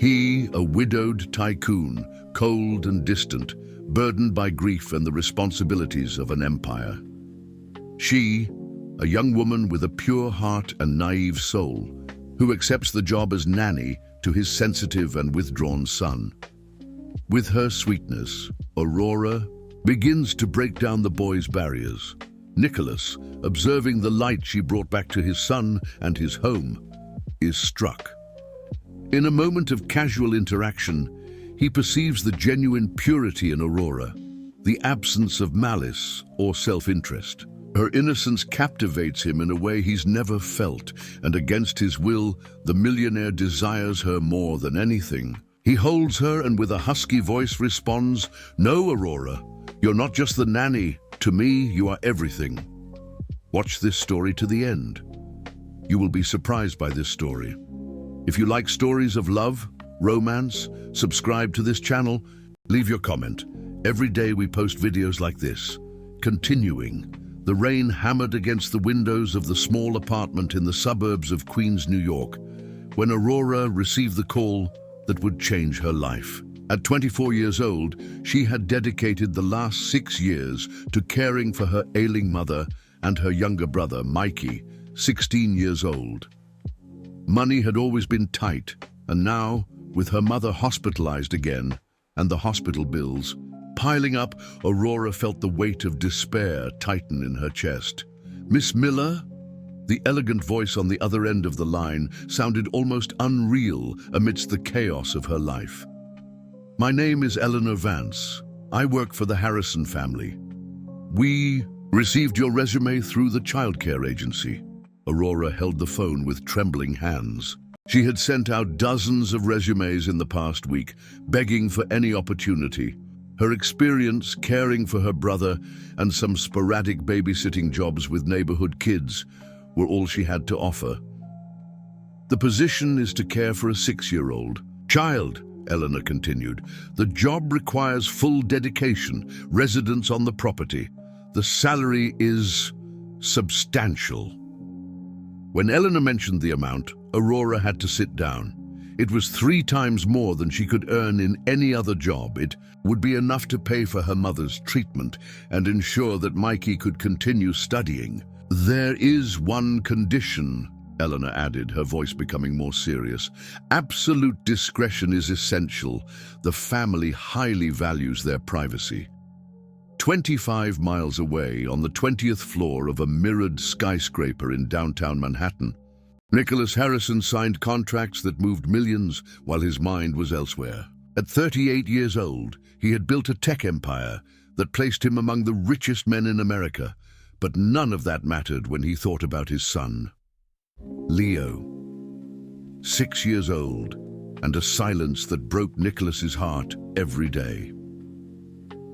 He, a widowed tycoon, cold and distant, burdened by grief and the responsibilities of an empire. She, a young woman with a pure heart and naive soul, who accepts the job as nanny to his sensitive and withdrawn son. With her sweetness, Aurora begins to break down the boy's barriers. Nicholas, observing the light she brought back to his son and his home, is struck. In a moment of casual interaction, he perceives the genuine purity in Aurora, the absence of malice or self-interest. Her innocence captivates him in a way he's never felt, and against his will, the millionaire desires her more than anything. He holds her and with a husky voice responds, "No, Aurora, you're not just the nanny. To me, you are everything." Watch this story to the end. You will be surprised by this story. If you like stories of love, romance, subscribe to this channel, leave your comment. Every day we post videos like this. Continuing. The rain hammered against the windows of the small apartment in the suburbs of Queens, New York, when Aurora received the call that would change her life. At 24 years old, she had dedicated the last 6 years to caring for her ailing mother and her younger brother, Mikey, 16 years old. Money had always been tight, and now, with her mother hospitalized again, and the hospital bills piling up, Aurora felt the weight of despair tighten in her chest. "Miss Miller?" The elegant voice on the other end of the line sounded almost unreal amidst the chaos of her life. "My name is Eleanor Vance. I work for the Harrison family. We received your resume through the childcare agency." Aurora held the phone with trembling hands. She had sent out dozens of resumes in the past week, begging for any opportunity. Her experience caring for her brother and some sporadic babysitting jobs with neighborhood kids were all she had to offer. "The position is to care for a 6-year-old child," Eleanor continued. "The job requires full dedication, residence on the property. The salary is substantial." When Eleanor mentioned the amount, Aurora had to sit down. It was 3 times more than she could earn in any other job. It would be enough to pay for her mother's treatment and ensure that Mikey could continue studying. "There is one condition," Eleanor added, her voice becoming more serious. "Absolute discretion is essential. The family highly values their privacy." 25 miles away, on the 20th floor of a mirrored skyscraper in downtown Manhattan, Nicholas Harrison signed contracts that moved millions while his mind was elsewhere. At 38 years old, he had built a tech empire that placed him among the richest men in America, but none of that mattered when he thought about his son. Leo, 6 years old, and a silence that broke Nicholas's heart every day.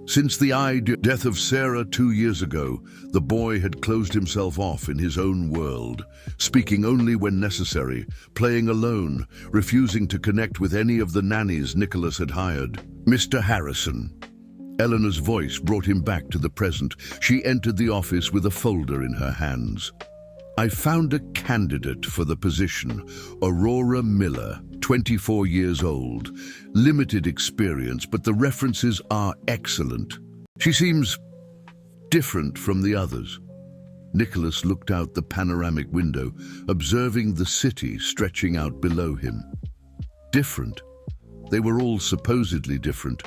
Since the death of Sarah 2 years ago, the boy had closed himself off in his own world, speaking only when necessary, playing alone, refusing to connect with any of the nannies Nicholas had hired. "Mr. Harrison." Eleanor's voice brought him back to the present. She entered the office with a folder in her hands. "I found a candidate for the position, Aurora Miller, 24 years old. Limited experience, but the references are excellent. She seems different from the others." Nicholas looked out the panoramic window, observing the city stretching out below him. Different? They were all supposedly different.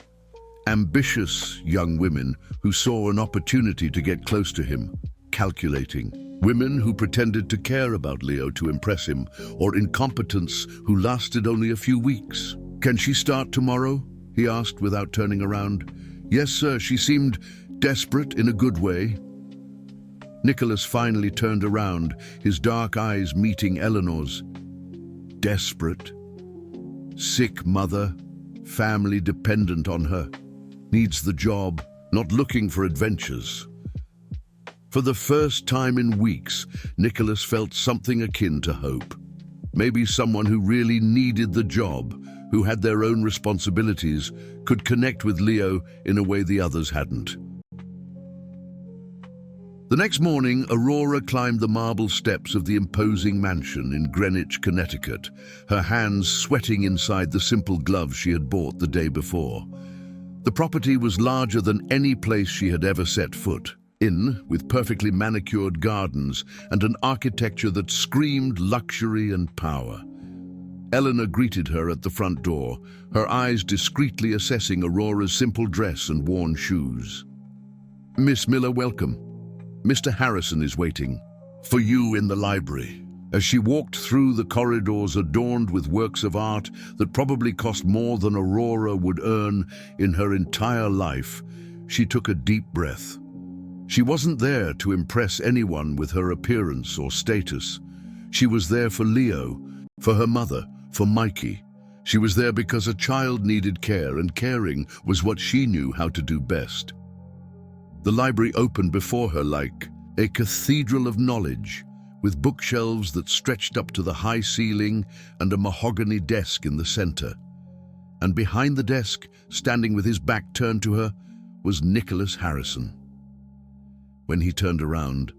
Ambitious young women who saw an opportunity to get close to him, calculating. Women who pretended to care about Leo to impress him, or incompetents who lasted only a few weeks. "Can she start tomorrow?" he asked without turning around. "Yes, sir." She seemed desperate in a good way. Nicholas finally turned around, his dark eyes meeting Eleanor's. Desperate. Sick mother, family dependent on her. Needs the job, not looking for adventures. For the first time in weeks, Nicholas felt something akin to hope. Maybe someone who really needed the job, who had their own responsibilities, could connect with Leo in a way the others hadn't. The next morning, Aurora climbed the marble steps of the imposing mansion in Greenwich, Connecticut, her hands sweating inside the simple gloves she had bought the day before. The property was larger than any place she had ever set foot in, with perfectly manicured gardens and an architecture that screamed luxury and power. Eleanor greeted her at the front door, her eyes discreetly assessing Aurora's simple dress and worn shoes. "Miss Miller, welcome. Mr. Harrison is waiting for you in the library." As she walked through the corridors adorned with works of art that probably cost more than Aurora would earn in her entire life, she took a deep breath. She wasn't there to impress anyone with her appearance or status. She was there for Leo, for her mother, for Mikey. She was there because a child needed care, and caring was what she knew how to do best. The library opened before her like a cathedral of knowledge, with bookshelves that stretched up to the high ceiling and a mahogany desk in the center. And behind the desk, standing with his back turned to her, was Nicholas Harrison. When he turned around,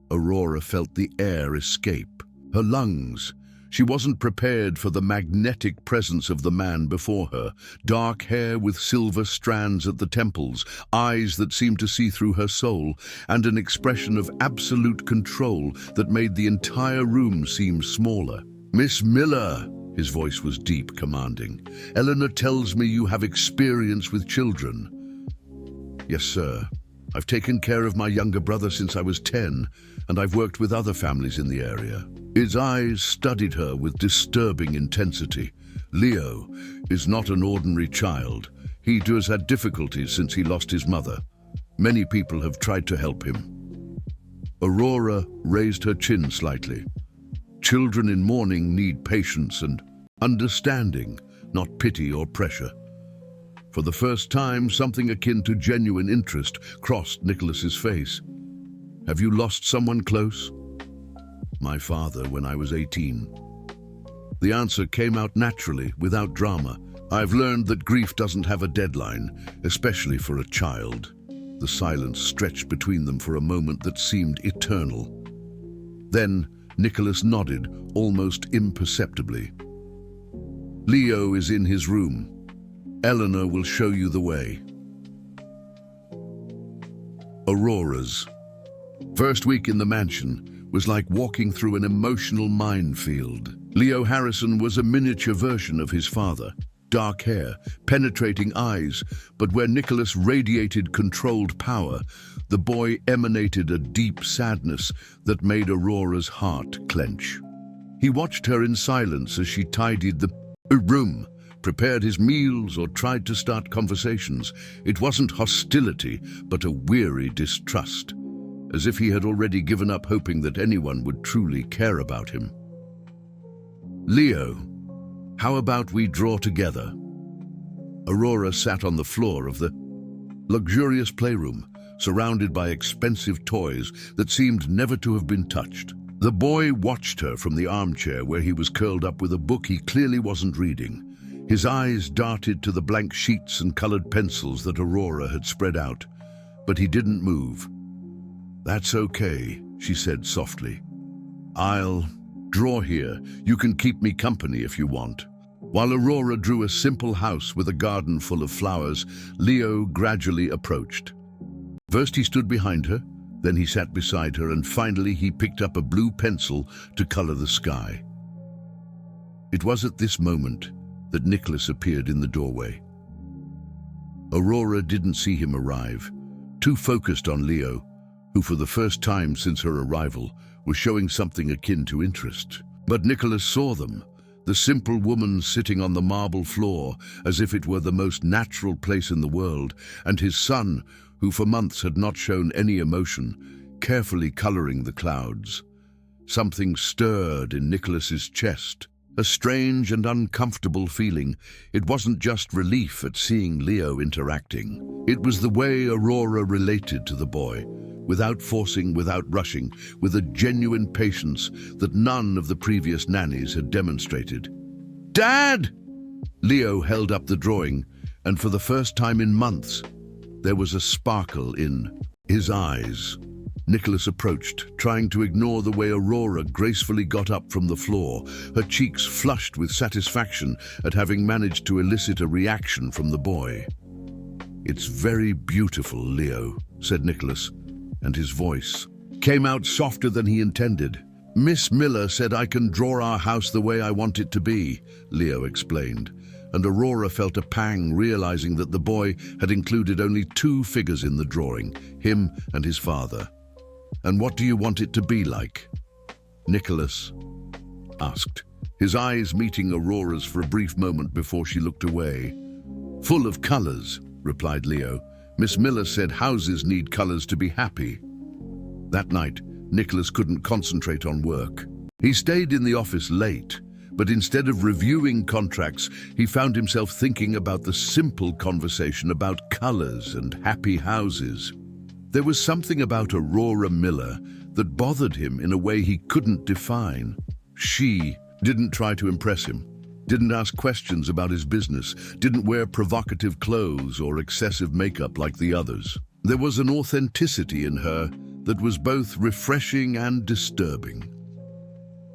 Aurora felt the air escape her lungs. She wasn't prepared for the magnetic presence of the man before her. Dark hair with silver strands at the temples, eyes that seemed to see through her soul, and an expression of absolute control that made the entire room seem smaller. "Miss Miller," his voice was deep, commanding. "Eleanor tells me you have experience with children." "Yes, sir. I've taken care of my younger brother since I was 10, and I've worked with other families in the area." His eyes studied her with disturbing intensity. "Leo is not an ordinary child. He has had difficulties since he lost his mother. Many people have tried to help him." Aurora raised her chin slightly. Children in mourning need patience and understanding, not pity or pressure. For the first time, something akin to genuine interest crossed Nicholas's face. "Have you lost someone close?" "My father, when I was 18. The answer came out naturally, without drama. "I've learned that grief doesn't have a deadline, especially for a child." The silence stretched between them for a moment that seemed eternal. Then Nicholas nodded, almost imperceptibly. "Leo is in his room. Eleanor will show you the way." Aurora's first week in the mansion was like walking through an emotional minefield. Leo Harrison was a miniature version of his father. Dark hair, penetrating eyes, but where Nicholas radiated controlled power, the boy emanated a deep sadness that made Aurora's heart clench. He watched her in silence as she tidied the room, prepared his meals, or tried to start conversations. It wasn't hostility, but a weary distrust, as if he had already given up hoping that anyone would truly care about him. "Leo, how about we draw together?" Aurora sat on the floor of the luxurious playroom, surrounded by expensive toys that seemed never to have been touched. The boy watched her from the armchair where he was curled up with a book he clearly wasn't reading. His eyes darted to the blank sheets and colored pencils that Aurora had spread out, but he didn't move. "That's okay," she said softly. "I'll draw here. You can keep me company if you want." While Aurora drew a simple house with a garden full of flowers, Leo gradually approached. First he stood behind her, then he sat beside her, and finally he picked up a blue pencil to color the sky. It was at this moment that Nicholas appeared in the doorway. Aurora didn't see him arrive, too focused on Leo, who for the first time since her arrival was showing something akin to interest. But Nicholas saw them, the simple woman sitting on the marble floor as if it were the most natural place in the world, and his son, who for months had not shown any emotion, carefully coloring the clouds. Something stirred in Nicholas's chest, a strange and uncomfortable feeling. It wasn't just relief at seeing Leo interacting. It was the way Aurora related to the boy, without forcing, without rushing, with a genuine patience that none of the previous nannies had demonstrated. "Dad!" Leo held up the drawing, and for the first time in months, there was a sparkle in his eyes. Nicholas approached, trying to ignore the way Aurora gracefully got up from the floor, her cheeks flushed with satisfaction at having managed to elicit a reaction from the boy. "It's very beautiful, Leo," said Nicholas, and his voice came out softer than he intended. "Miss Miller said I can draw our house the way I want it to be," Leo explained, and Aurora felt a pang realizing that the boy had included only 2 figures in the drawing, him and his father. "And what do you want it to be like?" Nicholas asked, his eyes meeting Aurora's for a brief moment before she looked away. "Full of colors," replied Leo. "Miss Miller said houses need colors to be happy." That night, Nicholas couldn't concentrate on work. He stayed in the office late, but instead of reviewing contracts, he found himself thinking about the simple conversation about colors and happy houses. There was something about Aurora Miller that bothered him in a way he couldn't define. She didn't try to impress him, didn't ask questions about his business, didn't wear provocative clothes or excessive makeup like the others. There was an authenticity in her that was both refreshing and disturbing.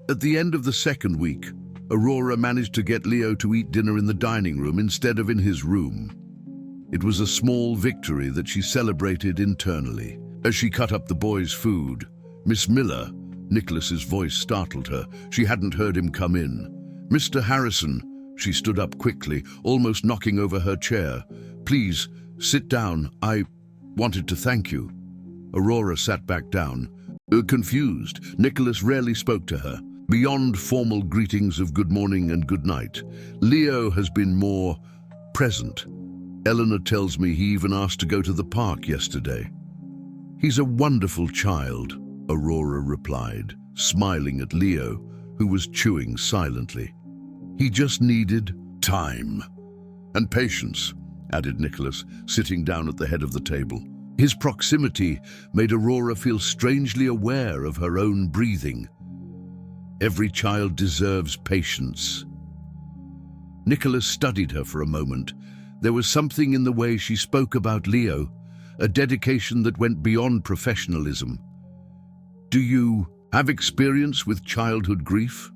At the end of the second week, Aurora managed to get Leo to eat dinner in the dining room instead of in his room. It was a small victory that she celebrated internally. As she cut up the boys' food, "Miss Miller," Nicholas's voice startled her. She hadn't heard him come in. "Mr. Harrison," she stood up quickly, almost knocking over her chair. "Please, sit down. I wanted to thank you." Aurora sat back down. Confused, Nicholas rarely spoke to her. Beyond formal greetings of good morning and good night, Leo has been more present. Eleanor tells me he even asked to go to the park yesterday. "He's a wonderful child," Aurora replied, smiling at Leo, who was chewing silently. "He just needed time." "And patience," added Nicholas, sitting down at the head of the table. His proximity made Aurora feel strangely aware of her own breathing. Every child deserves patience. Nicholas studied her for a moment. There was something in the way she spoke about Leo, a dedication that went beyond professionalism. "Do you have experience with childhood grief?"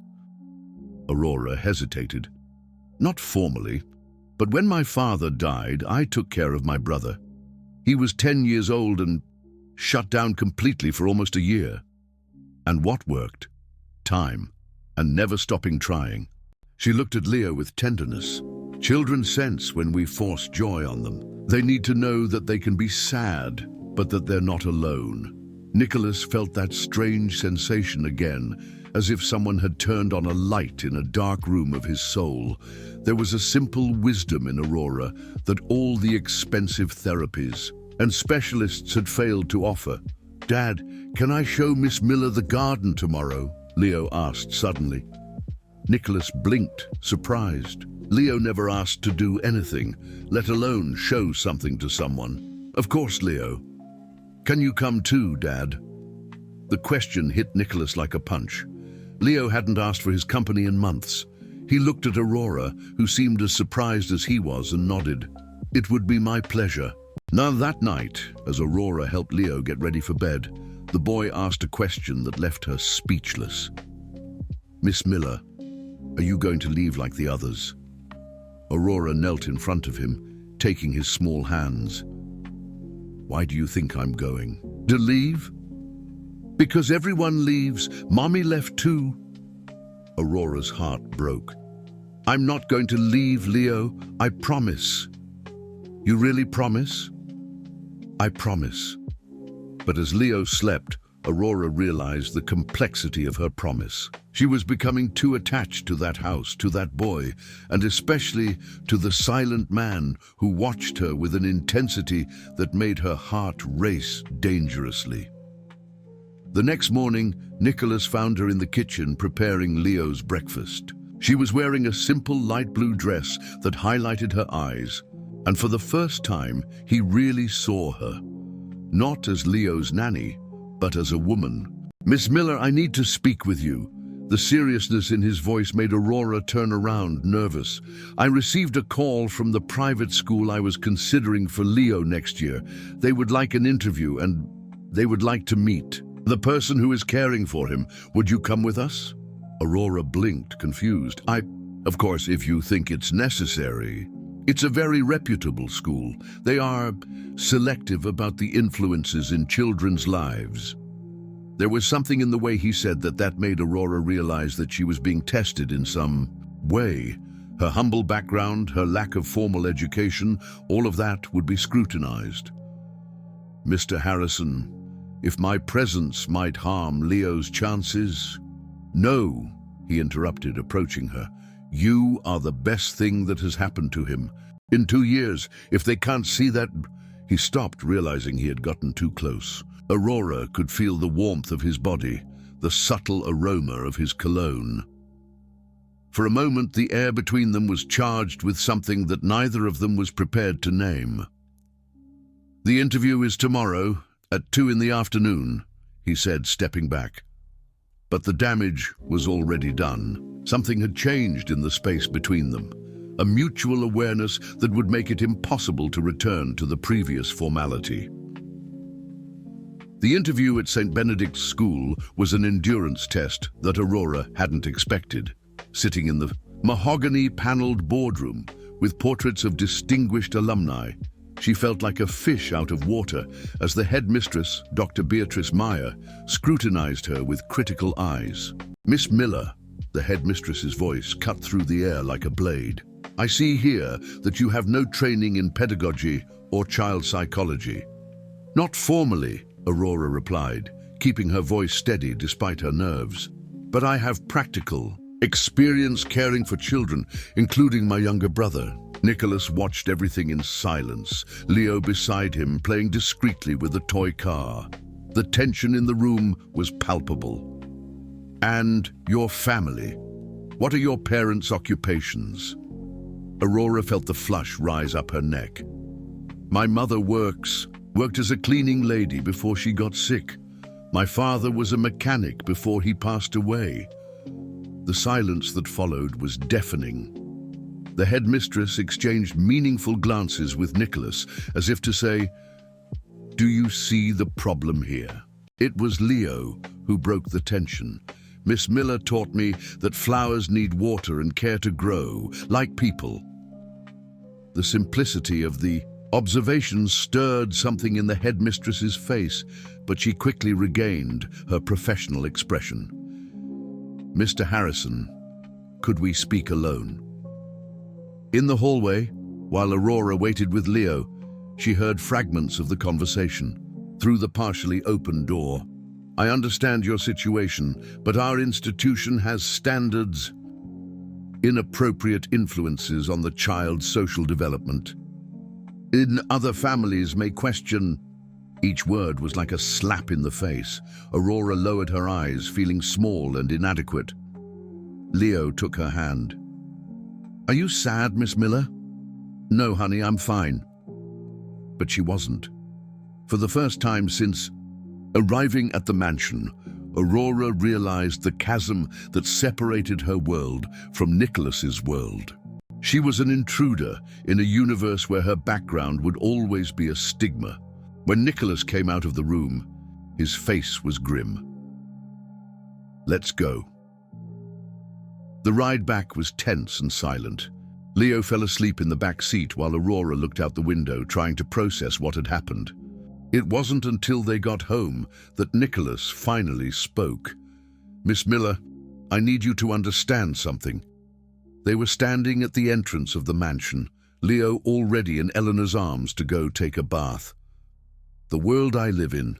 Aurora hesitated. "Not formally, but when my father died, I took care of my brother. He was 10 years old and shut down completely for almost a year. And what worked? Time, and never stopping trying." She looked at Leo with tenderness. "Children sense when we force joy on them. They need to know that they can be sad, but that they're not alone." Nicholas felt that strange sensation again, as if someone had turned on a light in a dark room of his soul. There was a simple wisdom in Aurora that all the expensive therapies and specialists had failed to offer. "Dad, can I show Miss Miller the garden tomorrow?" Leo asked suddenly. Nicholas blinked, surprised. Leo never asked to do anything, let alone show something to someone. "Of course, Leo. Can you come too, Dad?" The question hit Nicholas like a punch. Leo hadn't asked for his company in months. He looked at Aurora, who seemed as surprised as he was, and nodded. "It would be my pleasure." Now that night, as Aurora helped Leo get ready for bed, the boy asked a question that left her speechless. "Miss Miller, are you going to leave like the others?" Aurora knelt in front of him, taking his small hands. "Why do you think I'm going? To leave?" "Because everyone leaves. Mommy left too." Aurora's heart broke. "I'm not going to leave, Leo. I promise." "You really promise?" "I promise." But as Leo slept, Aurora realized the complexity of her promise. She was becoming too attached to that house, to that boy, and especially to the silent man who watched her with an intensity that made her heart race dangerously. The next morning, Nicholas found her in the kitchen preparing Leo's breakfast. She was wearing a simple light blue dress that highlighted her eyes, and for the first time, he really saw her. Not as Leo's nanny, but as a woman. "Miss Miller, I need to speak with you." The seriousness in his voice made Aurora turn around, nervous. "I received a call from the private school I was considering for Leo next year. They would like an interview, and They would like to meet the person who is caring for him. Would you come with us? Aurora blinked, confused. Of course, if you think it's necessary. It's a very reputable school. They are selective about the influences in children's lives. There was something in the way he said that made Aurora realize that she was being tested in some way. Her humble background, her lack of formal education, all of that would be scrutinized. Mr. Harrison, if my presence might harm Leo's chances... No, he interrupted, approaching her. You are the best thing that has happened to him. In 2 years, if they can't see that... He stopped, realizing he had gotten too close. Aurora could feel the warmth of his body, the subtle aroma of his cologne. For a moment, the air between them was charged with something that neither of them was prepared to name. The interview is tomorrow, at 2 in the afternoon, he said, stepping back. But the damage was already done. Something had changed in the space between them, a mutual awareness that would make it impossible to return to the previous formality. The interview at St. Benedict's School was an endurance test that Aurora hadn't expected. Sitting in the mahogany-paneled boardroom with portraits of distinguished alumni, she felt like a fish out of water as the headmistress, Dr. Beatrice Meyer, scrutinized her with critical eyes. Miss Miller, the headmistress's voice cut through the air like a blade. I see here that you have no training in pedagogy or child psychology. Not formally, Aurora replied, keeping her voice steady despite her nerves. But I have practical experience caring for children, including my younger brother. Nicholas watched everything in silence, Leo beside him playing discreetly with a toy car. The tension in the room was palpable. And your family. What are your parents' occupations? Aurora felt the flush rise up her neck. My mother worked as a cleaning lady before she got sick. My father was a mechanic before he passed away. The silence that followed was deafening. The headmistress exchanged meaningful glances with Nicholas, as if to say, "Do you see the problem here?" It was Leo who broke the tension. Miss Miller taught me that flowers need water and care to grow, like people. The simplicity of the observation stirred something in the headmistress's face, but she quickly regained her professional expression. Mr. Harrison, could we speak alone? In the hallway, while Aurora waited with Leo, she heard fragments of the conversation through the partially open door. I understand your situation, but our institution has standards. Inappropriate influences on the child's social development. In other families may question. Each word was like a slap in the face. Aurora lowered her eyes, feeling small and inadequate. Leo took her hand. Are you sad, Miss Miller? No, honey, I'm fine. But she wasn't. For the first time since arriving at the mansion, Aurora realized the chasm that separated her world from Nicholas's world. She was an intruder in a universe where her background would always be a stigma. When Nicholas came out of the room, his face was grim. Let's go. The ride back was tense and silent. Leo fell asleep in the back seat while Aurora looked out the window, trying to process what had happened. It wasn't until they got home that Nicholas finally spoke. Miss Miller, I need you to understand something. They were standing at the entrance of the mansion, Leo already in Eleanor's arms to go take a bath. The world I live in.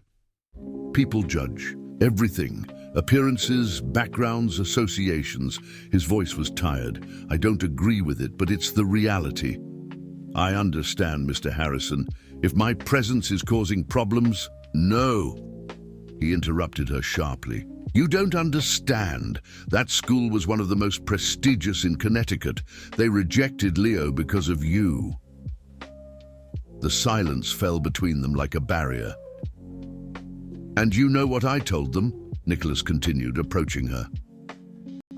People judge everything. Appearances, backgrounds, associations. His voice was tired. I don't agree with it, but it's the reality. I understand, Mr. Harrison. If my presence is causing problems, no. He interrupted her sharply. You don't understand. That school was one of the most prestigious in Connecticut. They rejected Leo because of you. The silence fell between them like a barrier. And you know what I told them? Nicholas continued, approaching her.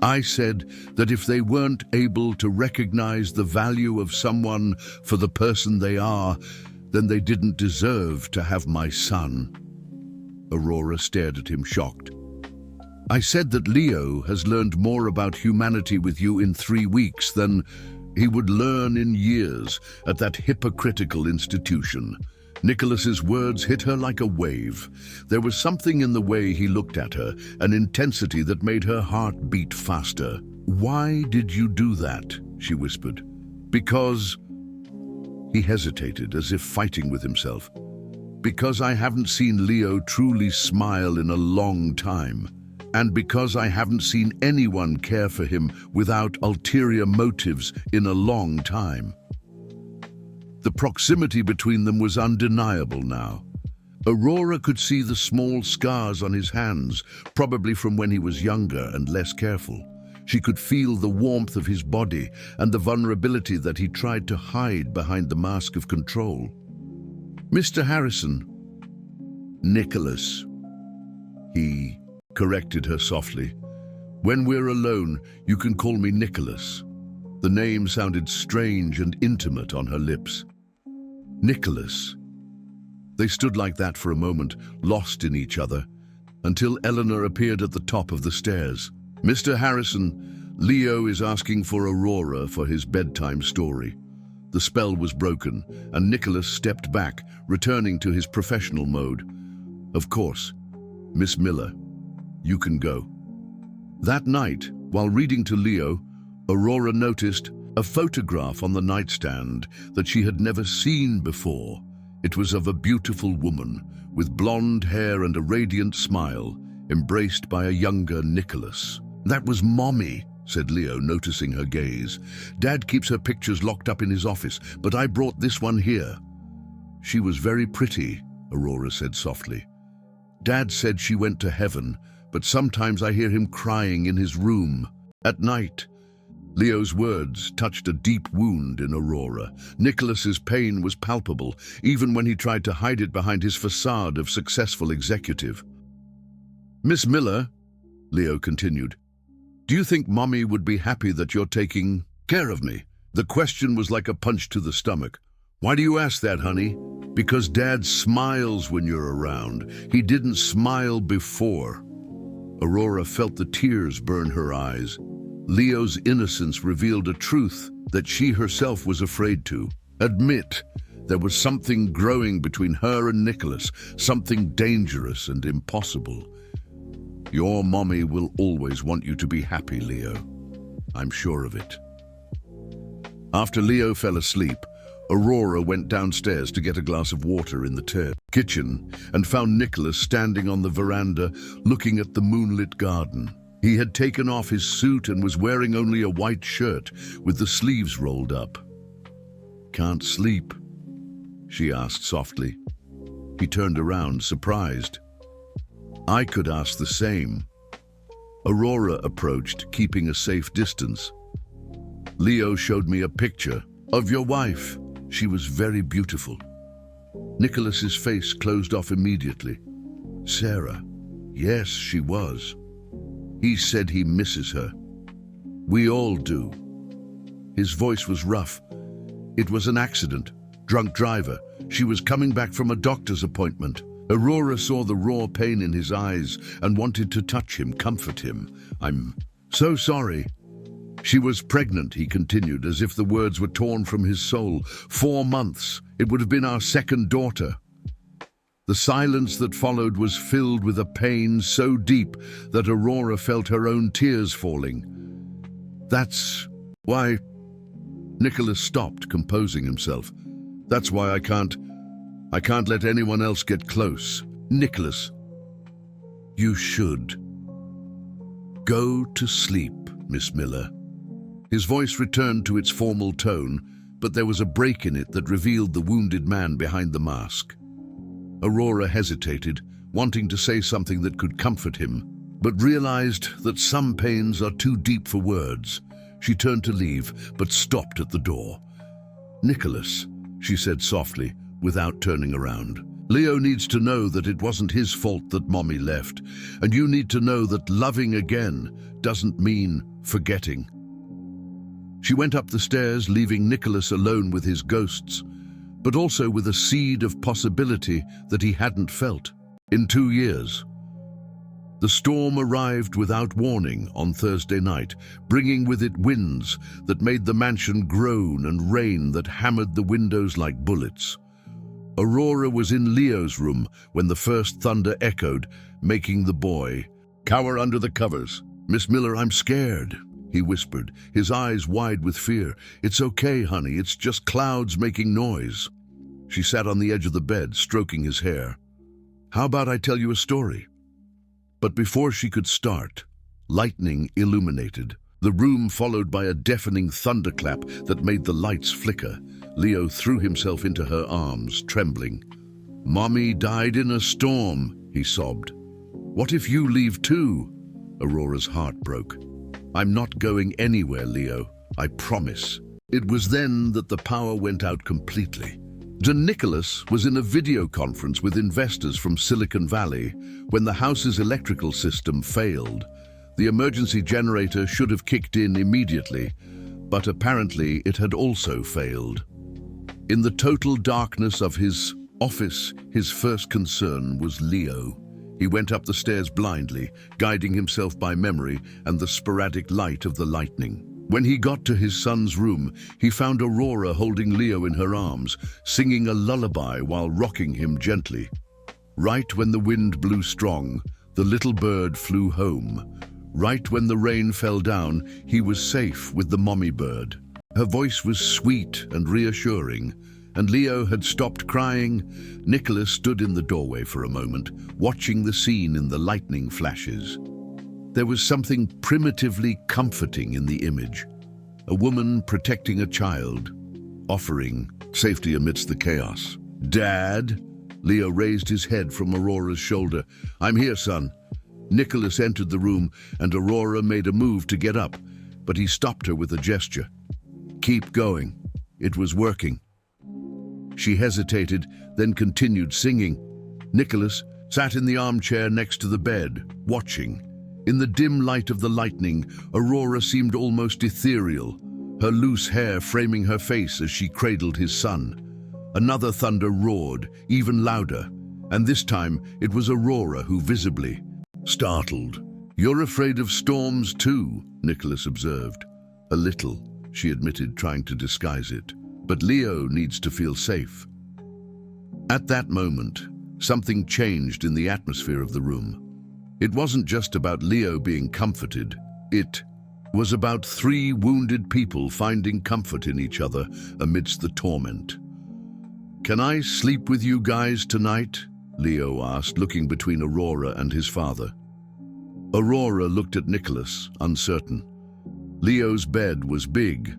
I said that if they weren't able to recognize the value of someone for the person they are, then they didn't deserve to have my son. Aurora stared at him, shocked. I said that Leo has learned more about humanity with you in 3 weeks than he would learn in years at that hypocritical institution. Nicholas's words hit her like a wave. There was something in the way he looked at her, an intensity that made her heart beat faster. Why did you do that? She whispered. Because... He hesitated, as if fighting with himself. Because I haven't seen Leo truly smile in a long time. And because I haven't seen anyone care for him without ulterior motives in a long time. The proximity between them was undeniable now. Aurora could see the small scars on his hands, probably from when he was younger and less careful. She could feel the warmth of his body and the vulnerability that he tried to hide behind the mask of control. Mr. Harrison. Nicholas. He corrected her softly. When we're alone, you can call me Nicholas. The name sounded strange and intimate on her lips. Nicholas. They stood like that for a moment, lost in each other, until Eleanor appeared at the top of the stairs. Mr. Harrison, Leo is asking for Aurora for his bedtime story. The spell was broken, and Nicholas stepped back, returning to his professional mode. Of course, Miss Miller, you can go. That night, while reading to Leo, Aurora noticed a photograph on the nightstand that she had never seen before. It was of a beautiful woman with blonde hair and a radiant smile, embraced by a younger Nicholas. That was Mommy, said Leo, noticing her gaze. Dad keeps her pictures locked up in his office, but I brought this one here. She was very pretty, Aurora said softly. Dad said she went to heaven, but sometimes I hear him crying in his room, at night. Leo's words touched a deep wound in Aurora. Nicholas's pain was palpable, even when he tried to hide it behind his facade of successful executive. Miss Miller, Leo continued, do you think Mommy would be happy that you're taking care of me? The question was like a punch to the stomach. Why do you ask that, honey? Because Dad smiles when you're around. He didn't smile before. Aurora felt the tears burn her eyes. Leo's innocence revealed a truth that she herself was afraid to admit. There was something growing between her and Nicholas, something dangerous and impossible. Your mommy will always want you to be happy, Leo. I'm sure of it. After Leo fell asleep, Aurora went downstairs to get a glass of water in the kitchen and found Nicholas standing on the veranda looking at the moonlit garden. He had taken off his suit and was wearing only a white shirt with the sleeves rolled up. Can't sleep? She asked softly. He turned around, surprised. I could ask the same. Aurora approached, keeping a safe distance. Leo showed me a picture of your wife. She was very beautiful. Nicholas's face closed off immediately. Sarah. Yes, she was. He said he misses her. We all do. His voice was rough. It was an accident. Drunk driver. She was coming back from a doctor's appointment. Aurora saw the raw pain in his eyes and wanted to touch him, comfort him. I'm so sorry. She was pregnant, he continued, as if the words were torn from his soul. 4 months. It would have been our second daughter. The silence that followed was filled with a pain so deep that Aurora felt her own tears falling. That's why... Nicholas stopped, composing himself. That's why I can't let anyone else get close. Nicholas, you should. Go to sleep, Miss Miller. His voice returned to its formal tone, but there was a break in it that revealed the wounded man behind the mask. Aurora hesitated, wanting to say something that could comfort him, but realized that some pains are too deep for words. She turned to leave, but stopped at the door. Nicholas, she said softly, without turning around. Leo needs to know that it wasn't his fault that Mommy left, and you need to know that loving again doesn't mean forgetting. She went up the stairs, leaving Nicholas alone with his ghosts, but also with a seed of possibility that he hadn't felt. In 2 years. The storm arrived without warning on Thursday night, bringing with it winds that made the mansion groan and rain that hammered the windows like bullets. Aurora was in Leo's room when the first thunder echoed, making the boy cower under the covers. "Miss Miller, I'm scared," he whispered, his eyes wide with fear. "It's okay, honey, it's just clouds making noise." She sat on the edge of the bed, stroking his hair. "How about I tell you a story?" But before she could start, lightning illuminated the room, followed by a deafening thunderclap that made the lights flicker. Leo threw himself into her arms, trembling. "Mommy died in a storm," he sobbed. "What if you leave too?" Aurora's heart broke. "I'm not going anywhere, Leo. I promise." It was then that the power went out completely. Nicholas was in a video conference with investors from Silicon Valley when the house's electrical system failed. The emergency generator should have kicked in immediately, but apparently it had also failed. In the total darkness of his office, his first concern was Leo. He went up the stairs blindly, guiding himself by memory and the sporadic light of the lightning. When he got to his son's room, he found Aurora holding Leo in her arms, singing a lullaby while rocking him gently. Right when the wind blew strong, the little bird flew home. Right when the rain fell down, he was safe with the mommy bird. Her voice was sweet and reassuring, and Leo had stopped crying. Nicholas stood in the doorway for a moment, watching the scene in the lightning flashes. There was something primitively comforting in the image. A woman protecting a child, offering safety amidst the chaos. "Dad?" Leo raised his head from Aurora's shoulder. "I'm here, son." Nicholas entered the room, and Aurora made a move to get up, but he stopped her with a gesture. "Keep going. It was working." She hesitated, then continued singing. Nicholas sat in the armchair next to the bed, watching. In the dim light of the lightning, Aurora seemed almost ethereal, her loose hair framing her face as she cradled his son. Another thunder roared, even louder, and this time it was Aurora who visibly startled. "You're afraid of storms too," Nicholas observed. "A little," she admitted, trying to disguise it. "But Leo needs to feel safe." At that moment, something changed in the atmosphere of the room. It wasn't just about Leo being comforted. It was about 3 wounded people finding comfort in each other amidst the torment. "Can I sleep with you guys tonight?" Leo asked, looking between Aurora and his father. Aurora looked at Nicholas, uncertain. Leo's bed was big,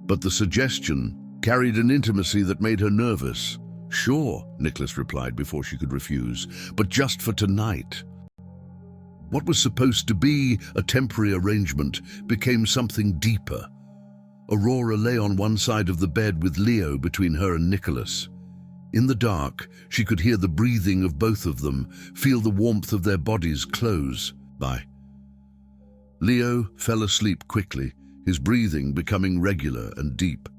but the suggestion carried an intimacy that made her nervous. "Sure," Nicholas replied before she could refuse, "but just for tonight." What was supposed to be a temporary arrangement became something deeper. Aurora lay on one side of the bed with Leo between her and Nicholas. In the dark, she could hear the breathing of both of them, feel the warmth of their bodies close by. Leo fell asleep quickly, his breathing becoming regular and deep.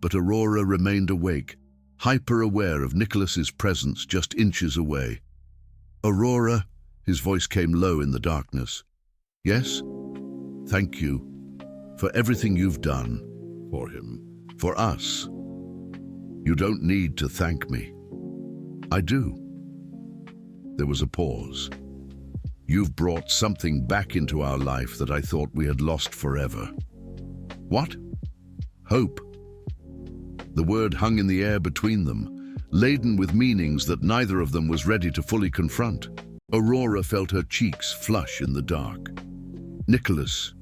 But Aurora remained awake, hyper-aware of Nicholas's presence just inches away. "Aurora," his voice came low in the darkness. "Yes? Thank you for everything you've done for him, for us. You don't need to thank me." "I do." There was a pause. "You've brought something back into our life that I thought we had lost forever." "What?" "Hope." The word hung in the air between them, laden with meanings that neither of them was ready to fully confront. Aurora felt her cheeks flush in the dark. "Nicholas,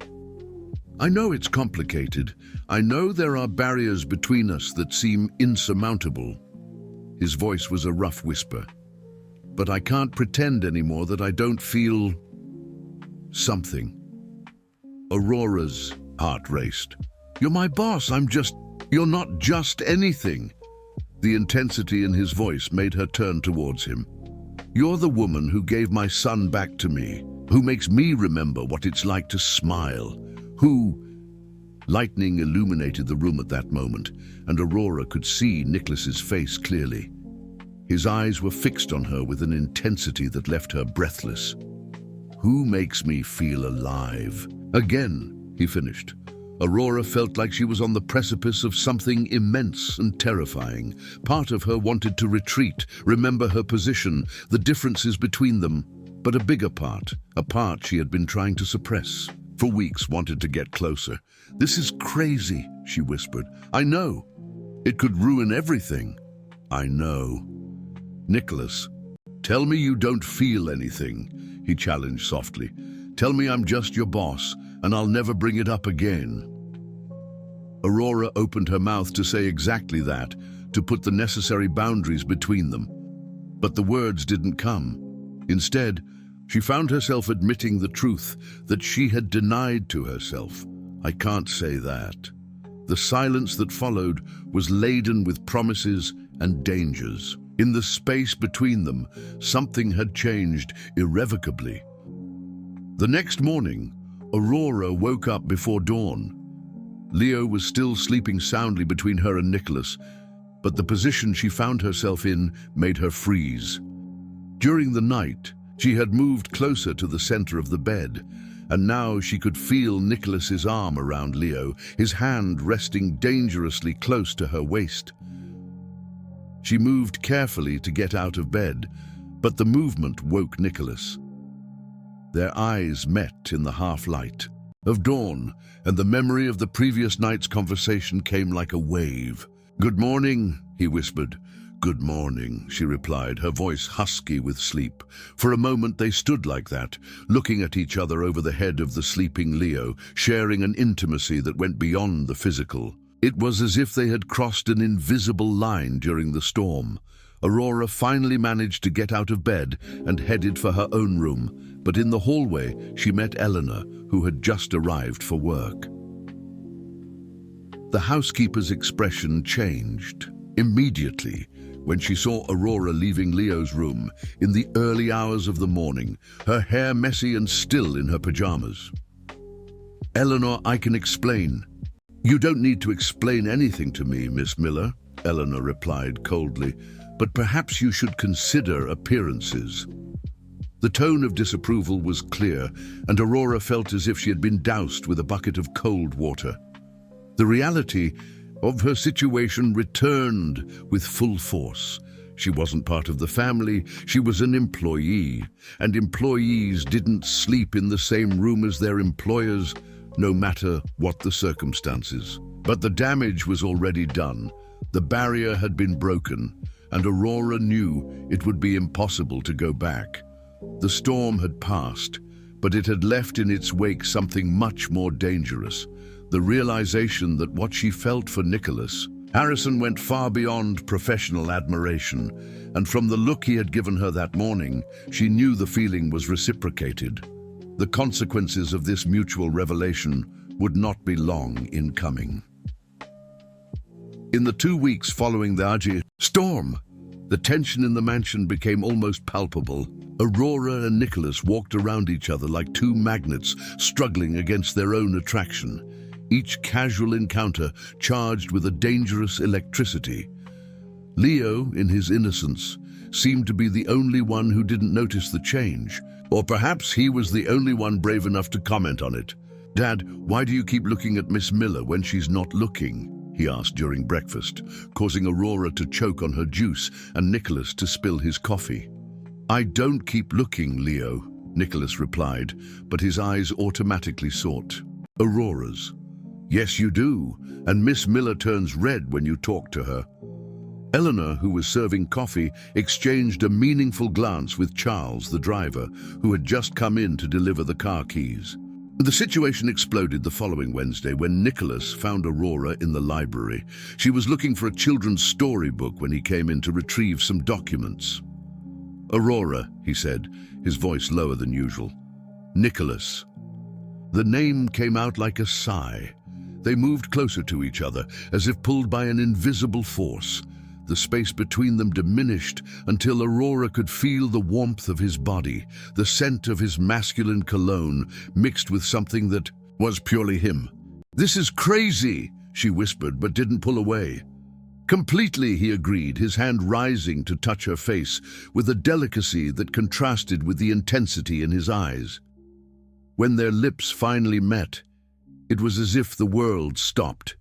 I know it's complicated. I know there are barriers between us that seem insurmountable." His voice was a rough whisper. "But I can't pretend anymore that I don't feel something." Aurora's heart raced. "You're my boss. You're not just anything." The intensity in his voice made her turn towards him. "You're the woman who gave my son back to me, who makes me remember what it's like to smile, who—" Lightning illuminated the room at that moment, and Aurora could see Nicholas's face clearly. His eyes were fixed on her with an intensity that left her breathless. "Who makes me feel alive?" "Again," he finished. Aurora felt like she was on the precipice of something immense and terrifying. Part of her wanted to retreat, remember her position, the differences between them. But a bigger part, a part she had been trying to suppress, for weeks wanted to get closer. "This is crazy," she whispered. "I know. It could ruin everything." "I know." "Nicholas, tell me you don't feel anything," he challenged softly. "Tell me I'm just your boss, and I'll never bring it up again." Aurora opened her mouth to say exactly that, to put the necessary boundaries between them. But the words didn't come. Instead, she found herself admitting the truth that she had denied to herself. "I can't say that." The silence that followed was laden with promises and dangers. In the space between them, something had changed irrevocably. The next morning, Aurora woke up before dawn. Leo was still sleeping soundly between her and Nicholas, but the position she found herself in made her freeze. During the night, she had moved closer to the center of the bed, and now she could feel Nicholas's arm around Leo, his hand resting dangerously close to her waist. She moved carefully to get out of bed, but the movement woke Nicholas. Their eyes met in the half-light of dawn, and the memory of the previous night's conversation came like a wave. "Good morning," he whispered. "Good morning," she replied, her voice husky with sleep. For a moment they stood like that, looking at each other over the head of the sleeping Leo, sharing an intimacy that went beyond the physical. It was as if they had crossed an invisible line during the storm. Aurora finally managed to get out of bed and headed for her own room, but in the hallway she met Eleanor, who had just arrived for work. The housekeeper's expression changed immediately when she saw Aurora leaving Leo's room in the early hours of the morning, her hair messy and still in her pajamas. "Eleanor, I can explain." "You don't need to explain anything to me, Miss Miller," Eleanor replied coldly, "but perhaps you should consider appearances." The tone of disapproval was clear, and Aurora felt as if she had been doused with a bucket of cold water. The reality of her situation returned with full force. She wasn't part of the family, she was an employee, and employees didn't sleep in the same room as their employers, no matter what the circumstances. But the damage was already done. The barrier had been broken, and Aurora knew it would be impossible to go back. The storm had passed, but it had left in its wake something much more dangerous. The realization that what she felt for Nicholas, Harrison, went far beyond professional admiration, and from the look he had given her that morning, she knew the feeling was reciprocated. The consequences of this mutual revelation would not be long in coming. In the 2 weeks following the storm, the tension in the mansion became almost palpable. Aurora and Nicholas walked around each other like two magnets struggling against their own attraction, each casual encounter charged with a dangerous electricity. Leo, in his innocence, seemed to be the only one who didn't notice the change, or perhaps he was the only one brave enough to comment on it. "Dad, why do you keep looking at Miss Miller when she's not looking?" he asked during breakfast, causing Aurora to choke on her juice and Nicholas to spill his coffee. "I don't keep looking, Leo," Nicholas replied, but his eyes automatically sought Aurora's. "Yes, you do, and Miss Miller turns red when you talk to her." Eleanor, who was serving coffee, exchanged a meaningful glance with Charles, the driver, who had just come in to deliver the car keys. The situation exploded the following Wednesday when Nicholas found Aurora in the library. She was looking for a children's storybook when he came in to retrieve some documents. "Aurora," he said, his voice lower than usual. "Nicholas." The name came out like a sigh. They moved closer to each other, as if pulled by an invisible force. The space between them diminished until Aurora could feel the warmth of his body, the scent of his masculine cologne mixed with something that was purely him. "This is crazy," she whispered, but didn't pull away. Completely, he agreed, his hand rising to touch her face with a delicacy that contrasted with the intensity in his eyes. When their lips finally met, it was as if the world stopped.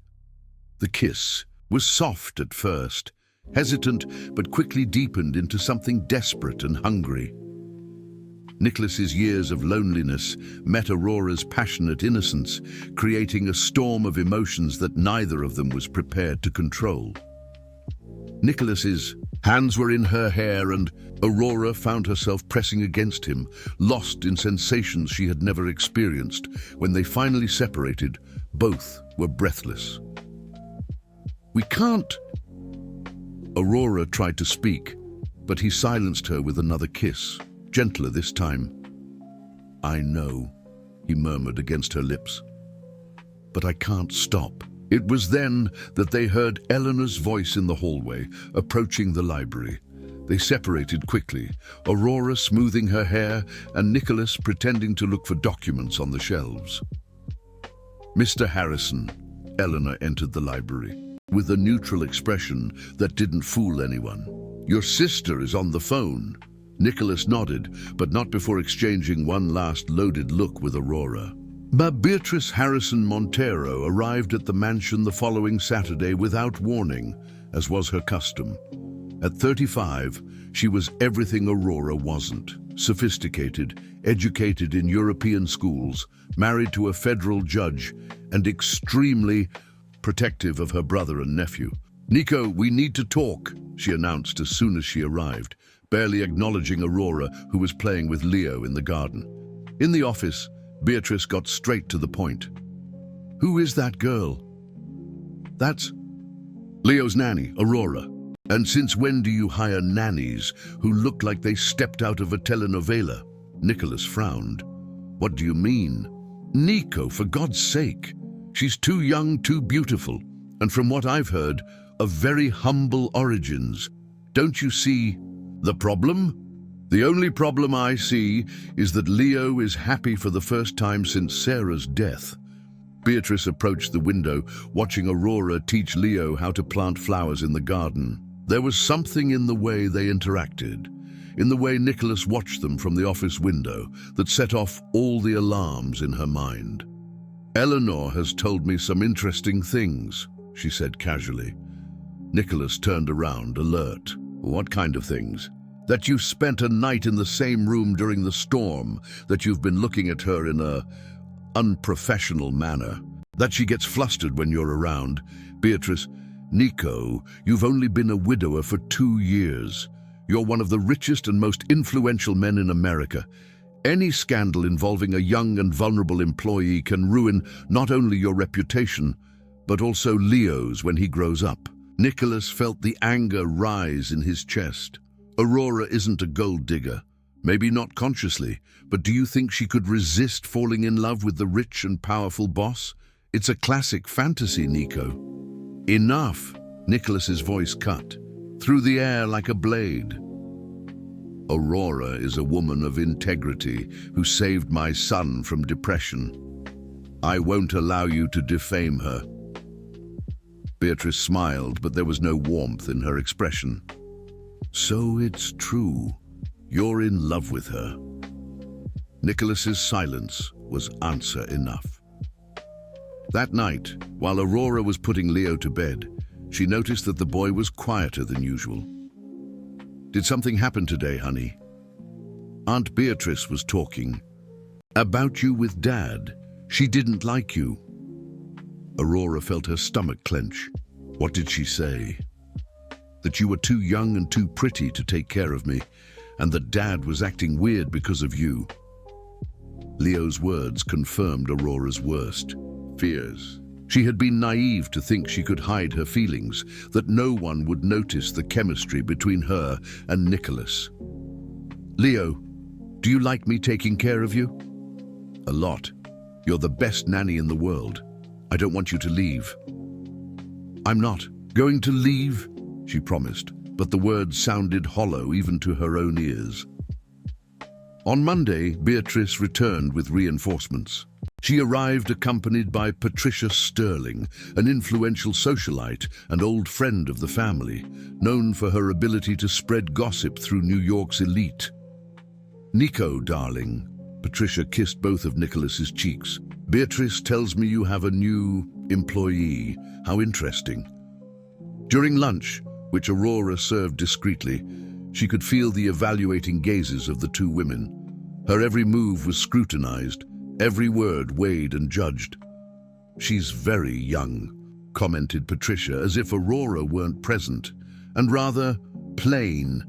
The kiss was soft at first, hesitant but quickly deepened into something desperate and hungry. Nicholas's years of loneliness met Aurora's passionate innocence, creating a storm of emotions that neither of them was prepared to control. Nicholas's hands were in her hair, and Aurora found herself pressing against him, lost in sensations she had never experienced. When they finally separated, both were breathless. "We can't." Aurora tried to speak, but he silenced her with another kiss, gentler this time. "I know," he murmured against her lips, "but I can't stop." It was then that they heard Eleanor's voice in the hallway, approaching the library. They separated quickly, Aurora smoothing her hair and Nicholas pretending to look for documents on the shelves. "Mr. Harrison," Eleanor entered the library, with a neutral expression that didn't fool anyone. "Your sister is on the phone." Nicholas nodded, but not before exchanging one last loaded look with Aurora. Beatrice Harrison Montero arrived at the mansion the following Saturday without warning, as was her custom. At 35, she was everything Aurora wasn't. Sophisticated, educated in European schools, married to a federal judge, and extremely protective of her brother and nephew. "Nico, we need to talk," she announced as soon as she arrived, barely acknowledging Aurora, who was playing with Leo in the garden. In the office, Beatrice got straight to the point. "Who is that girl?" "That's Leo's nanny, Aurora. And since when do you hire nannies who look like they stepped out of a telenovela?" Nicholas frowned. "What do you mean?" "Nico, for God's sake. She's too young, too beautiful, and from what I've heard, of very humble origins. Don't you see the problem?" "The only problem I see is that Leo is happy for the first time since Sarah's death." Beatrice approached the window, watching Aurora teach Leo how to plant flowers in the garden. There was something in the way they interacted, in the way Nicholas watched them from the office window, that set off all the alarms in her mind. "Eleanor has told me some interesting things," she said casually. Nicholas turned around, alert. "What kind of things?" "That you spent a night in the same room during the storm, that you've been looking at her in a unprofessional manner, that she gets flustered when you're around." "Beatrice, Nico, you've only been a widower for 2 years. You're one of the richest and most influential men in America. Any scandal involving a young and vulnerable employee can ruin not only your reputation, but also Leo's when he grows up." Nicholas felt the anger rise in his chest. Aurora isn't a gold digger. Maybe not consciously, but do you think she could resist falling in love with the rich and powerful boss? It's a classic fantasy, Nico. "Enough!" Nicholas's voice cut through the air like a blade. "Aurora is a woman of integrity who saved my son from depression. I won't allow you to defame her." Beatrice smiled, but there was no warmth in her expression. "So it's true. You're in love with her." Nicholas's silence was answer enough. That night, while Aurora was putting Leo to bed, she noticed that the boy was quieter than usual. "Did something happen today, honey?" Aunt Beatrice was talking. "About you with Dad. She didn't like you." Aurora felt her stomach clench. "What did she say?" "That you were too young and too pretty to take care of me, and that Dad was acting weird because of you." Leo's words confirmed Aurora's worst fears. She had been naive to think she could hide her feelings, that no one would notice the chemistry between her and Nicholas. "Leo, do you like me taking care of you?" "A lot. You're the best nanny in the world. I don't want you to leave." "I'm not going to leave," she promised, but the words sounded hollow even to her own ears. On Monday, Beatrice returned with reinforcements. She arrived accompanied by Patricia Sterling, an influential socialite and old friend of the family, known for her ability to spread gossip through New York's elite. "Nico, darling," Patricia kissed both of Nicholas's cheeks. "Beatrice tells me you have a new employee. How interesting." During lunch, which Aurora served discreetly, she could feel the evaluating gazes of the two women. Her every move was scrutinized, every word weighed and judged. "She's very young," commented Patricia, as if Aurora weren't present, "and rather plain."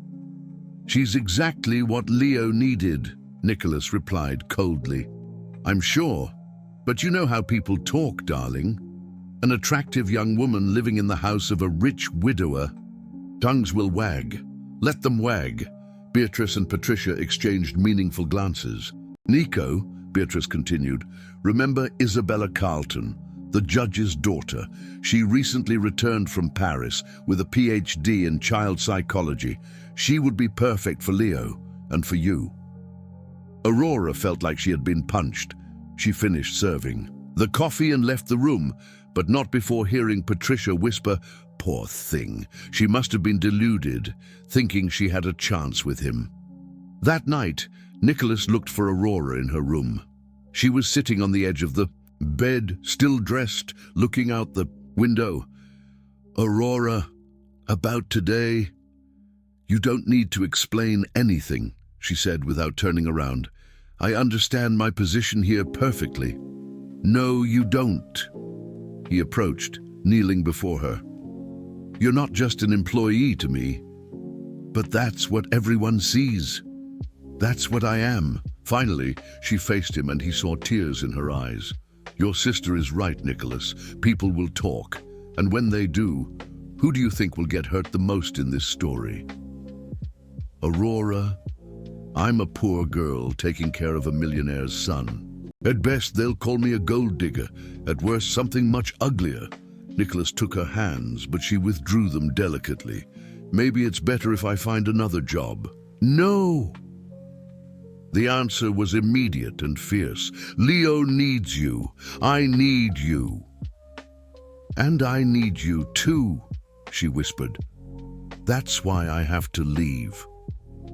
"She's exactly what Leo needed," Nicholas replied coldly. "I'm sure, but you know how people talk, darling. An attractive young woman living in the house of a rich widower. Tongues will wag. Let them wag." Beatrice and Patricia exchanged meaningful glances. "Nico," Beatrice continued, "remember Isabella Carlton, the judge's daughter. She recently returned from Paris with a PhD in child psychology. She would be perfect for Leo and for you." Aurora felt like she had been punched. She finished serving the coffee and left the room, but not before hearing Patricia whisper, "Poor thing, she must have been deluded, thinking she had a chance with him." That night, Nicholas looked for Aurora in her room. She was sitting on the edge of the bed, still dressed, looking out the window. "Aurora, about today?" "You don't need to explain anything," she said without turning around. "I understand my position here perfectly." "No, you don't." He approached, kneeling before her. "You're not just an employee to me, but that's what everyone sees. That's what I am." Finally, she faced him and he saw tears in her eyes. "Your sister is right, Nicholas. People will talk. And when they do, who do you think will get hurt the most in this story?" "Aurora, I'm a poor girl taking care of a millionaire's son. At best, they'll call me a gold digger. At worst, something much uglier." Nicholas took her hands, but she withdrew them delicately. "Maybe it's better if I find another job." "No!" The answer was immediate and fierce. "Leo needs you. I need you." "And I need you too," she whispered. "That's why I have to leave,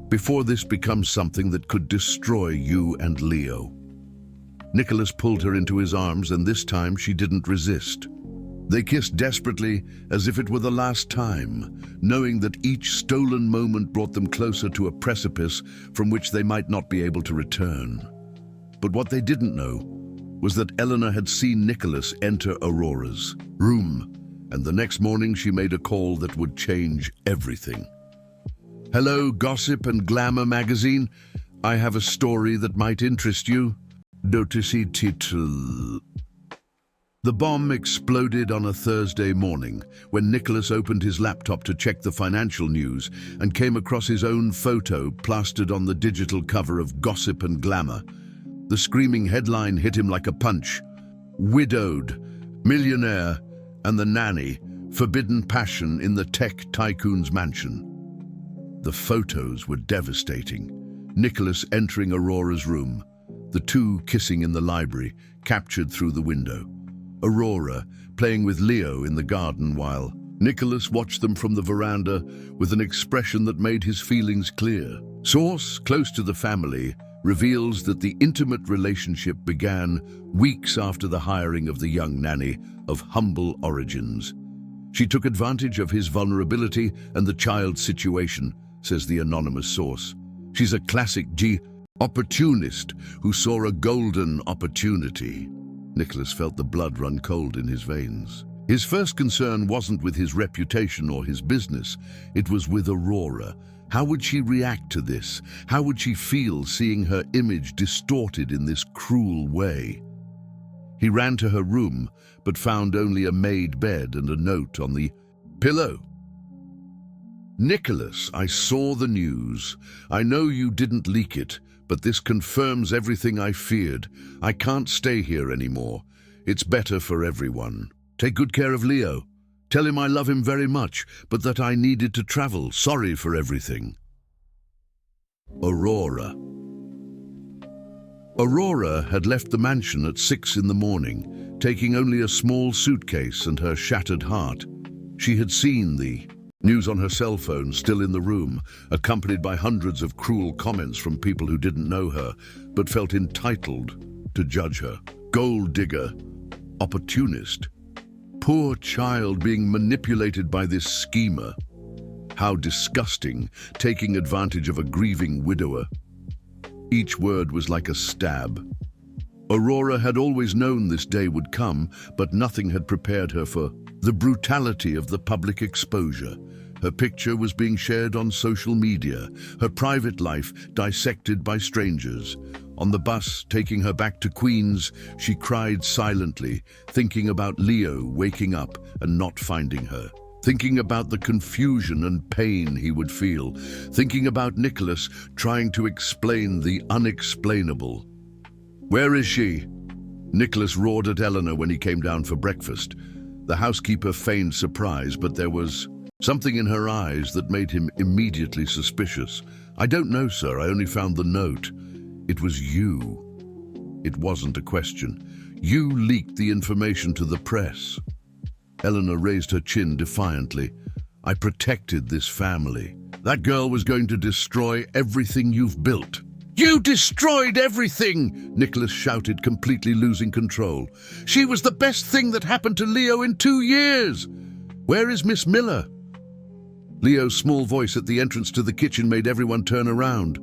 before this becomes something that could destroy you and Leo." Nicholas pulled her into his arms, and this time she didn't resist. They kissed desperately, as if it were the last time, knowing that each stolen moment brought them closer to a precipice from which they might not be able to return. But what they didn't know was that Eleanor had seen Nicholas enter Aurora's room, and the next morning she made a call that would change everything. "Hello, Gossip and Glamour magazine. I have a story that might interest you. Notice title." The bomb exploded on a Thursday morning when Nicholas opened his laptop to check the financial news and came across his own photo plastered on the digital cover of Gossip and Glamour. The screaming headline hit him like a punch. "Widowed, Millionaire, and the Nanny, Forbidden Passion in the Tech Tycoon's Mansion." The photos were devastating. Nicholas entering Aurora's room, the two kissing in the library, captured through the window. Aurora playing with Leo in the garden while Nicholas watched them from the veranda with an expression that made his feelings clear. Source close to the family reveals that the intimate relationship began weeks after the hiring of the young nanny of humble origins. "She took advantage of his vulnerability and the child's situation," says the anonymous source. "She's a classic opportunist who saw a golden opportunity." Nicholas felt the blood run cold in his veins. His first concern wasn't with his reputation or his business. It was with Aurora. How would she react to this? How would she feel seeing her image distorted in this cruel way? He ran to her room, but found only a made bed and a note on the pillow. "Nicholas, I saw the news. I know you didn't leak it, but this confirms everything I feared. I can't stay here anymore. It's better for everyone. Take good care of Leo. Tell him I love him very much, but that I needed to travel. Sorry for everything. Aurora." Aurora had left the mansion at 6 in the morning, taking only a small suitcase and her shattered heart. She had seen the news on her cell phone, still in the room, accompanied by hundreds of cruel comments from people who didn't know her, but felt entitled to judge her. Gold digger, opportunist, poor child being manipulated by this schemer. How disgusting, taking advantage of a grieving widower. Each word was like a stab. Aurora had always known this day would come, but nothing had prepared her for the brutality of the public exposure. Her picture was being shared on social media, her private life dissected by strangers. On the bus taking her back to Queens, she cried silently, thinking about Leo waking up and not finding her. Thinking about the confusion and pain he would feel. Thinking about Nicholas trying to explain the unexplainable. "Where is she?" Nicholas roared at Eleanor when he came down for breakfast. The housekeeper feigned surprise, but there was something in her eyes that made him immediately suspicious. "I don't know, sir. I only found the note." "It was you." It wasn't a question. "You leaked the information to the press." Eleanor raised her chin defiantly. "I protected this family. That girl was going to destroy everything you've built." "You destroyed everything!" Nicholas shouted, completely losing control. "She was the best thing that happened to Leo in 2 years. Where is Miss Miller?" Leo's small voice at the entrance to the kitchen made everyone turn around.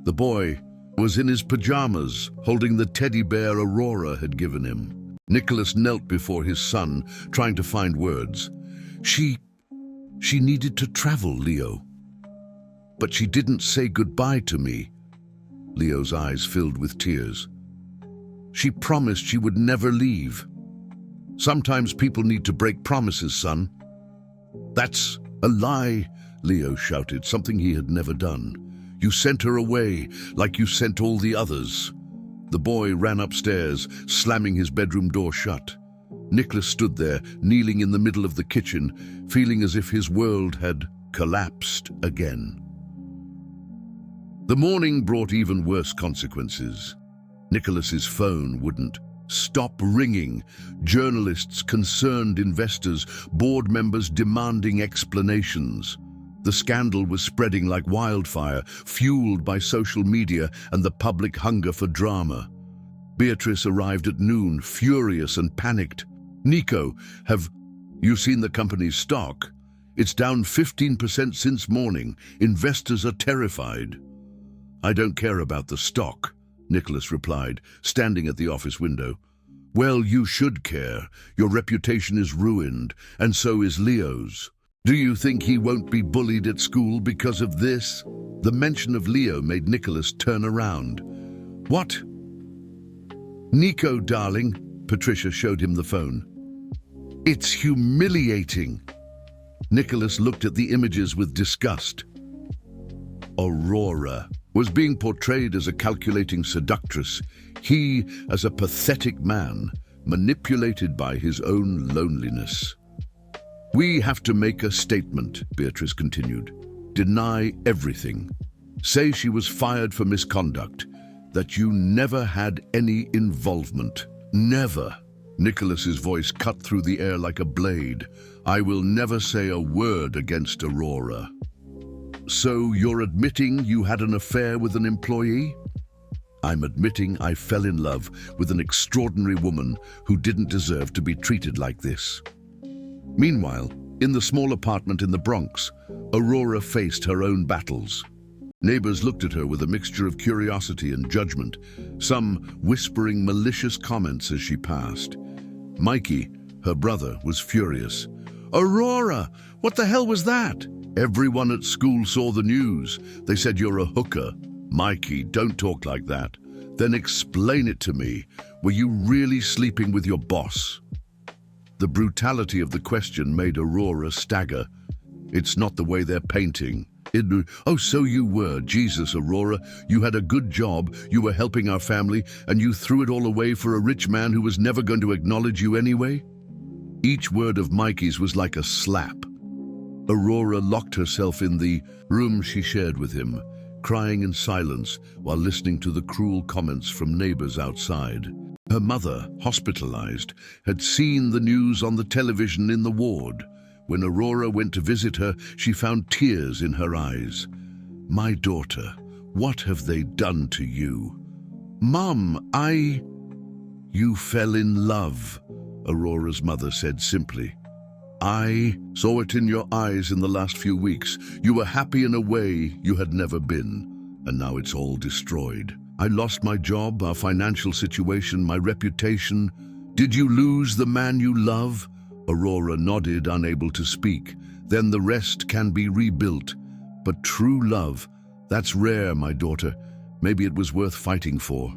The boy was in his pajamas, holding the teddy bear Aurora had given him. Nicholas knelt before his son, trying to find words. She needed to travel, Leo. But she didn't say goodbye to me." Leo's eyes filled with tears. "She promised she would never leave. Sometimes people need to break promises, son." "That's a lie," Leo shouted, something he had never done. "You sent her away, like you sent all the others." The boy ran upstairs, slamming his bedroom door shut. Nicholas stood there, kneeling in the middle of the kitchen, feeling as if his world had collapsed again. The morning brought even worse consequences. Nicholas's phone wouldn't stop ringing. Journalists, concerned investors, board members demanding explanations. The scandal was spreading like wildfire, fueled by social media and the public hunger for drama. Beatrice arrived at noon, furious and panicked. "Nico, have you seen the company's stock? It's down 15% since morning. Investors are terrified." "I don't care about the stock," Nicholas replied, standing at the office window. "Well, you should care. Your reputation is ruined, and so is Leo's. Do you think he won't be bullied at school because of this?" The mention of Leo made Nicholas turn around. "What?" "Nico, darling," Patricia showed him the phone. "It's humiliating." Nicholas looked at the images with disgust. Aurora was being portrayed as a calculating seductress, he as a pathetic man, manipulated by his own loneliness. "We have to make a statement," Beatrice continued. "Deny everything. Say she was fired for misconduct, that you never had any involvement. Never." Nicholas's voice cut through the air like a blade. "I will never say a word against Aurora." "So you're admitting you had an affair with an employee?" "I'm admitting I fell in love with an extraordinary woman who didn't deserve to be treated like this." Meanwhile, in the small apartment in the Bronx, Aurora faced her own battles. Neighbors looked at her with a mixture of curiosity and judgment, some whispering malicious comments as she passed. Mikey, her brother, was furious. "Aurora, what the hell was that?" "Everyone at school saw the news. They said you're a hooker." "Mikey, don't talk like that." "Then explain it to me. Were you really sleeping with your boss?" The brutality of the question made Aurora stagger. "It's not the way they're painting." "Oh, so you were. Jesus, Aurora, you had a good job, you were helping our family, and you threw it all away for a rich man who was never going to acknowledge you anyway?" Each word of Mikey's was like a slap. Aurora locked herself in the room she shared with him, crying in silence while listening to the cruel comments from neighbors outside. Her mother, hospitalized, had seen the news on the television in the ward. When Aurora went to visit her, she found tears in her eyes. "My daughter, what have they done to you?" "Mom, You fell in love," Aurora's mother said simply. "I saw it in your eyes in the last few weeks. You were happy in a way you had never been, and now it's all destroyed. I lost my job, our financial situation, my reputation. Did you lose the man you love?" Aurora nodded, unable to speak. "Then the rest can be rebuilt. But true love, that's rare, my daughter. Maybe it was worth fighting for."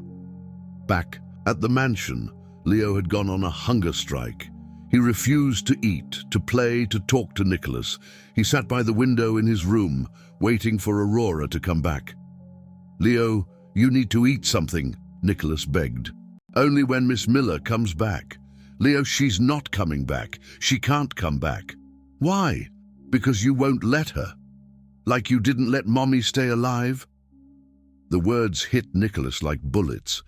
Back at the mansion, Leo had gone on a hunger strike. He refused to eat, to play, to talk to Nicholas. He sat by the window in his room, waiting for Aurora to come back. "Leo, you need to eat something," Nicholas begged. "Only when Miss Miller comes back." "Leo, she's not coming back. She can't come back." "Why?" "Because you won't let her. Like you didn't let Mommy stay alive." The words hit Nicholas like bullets.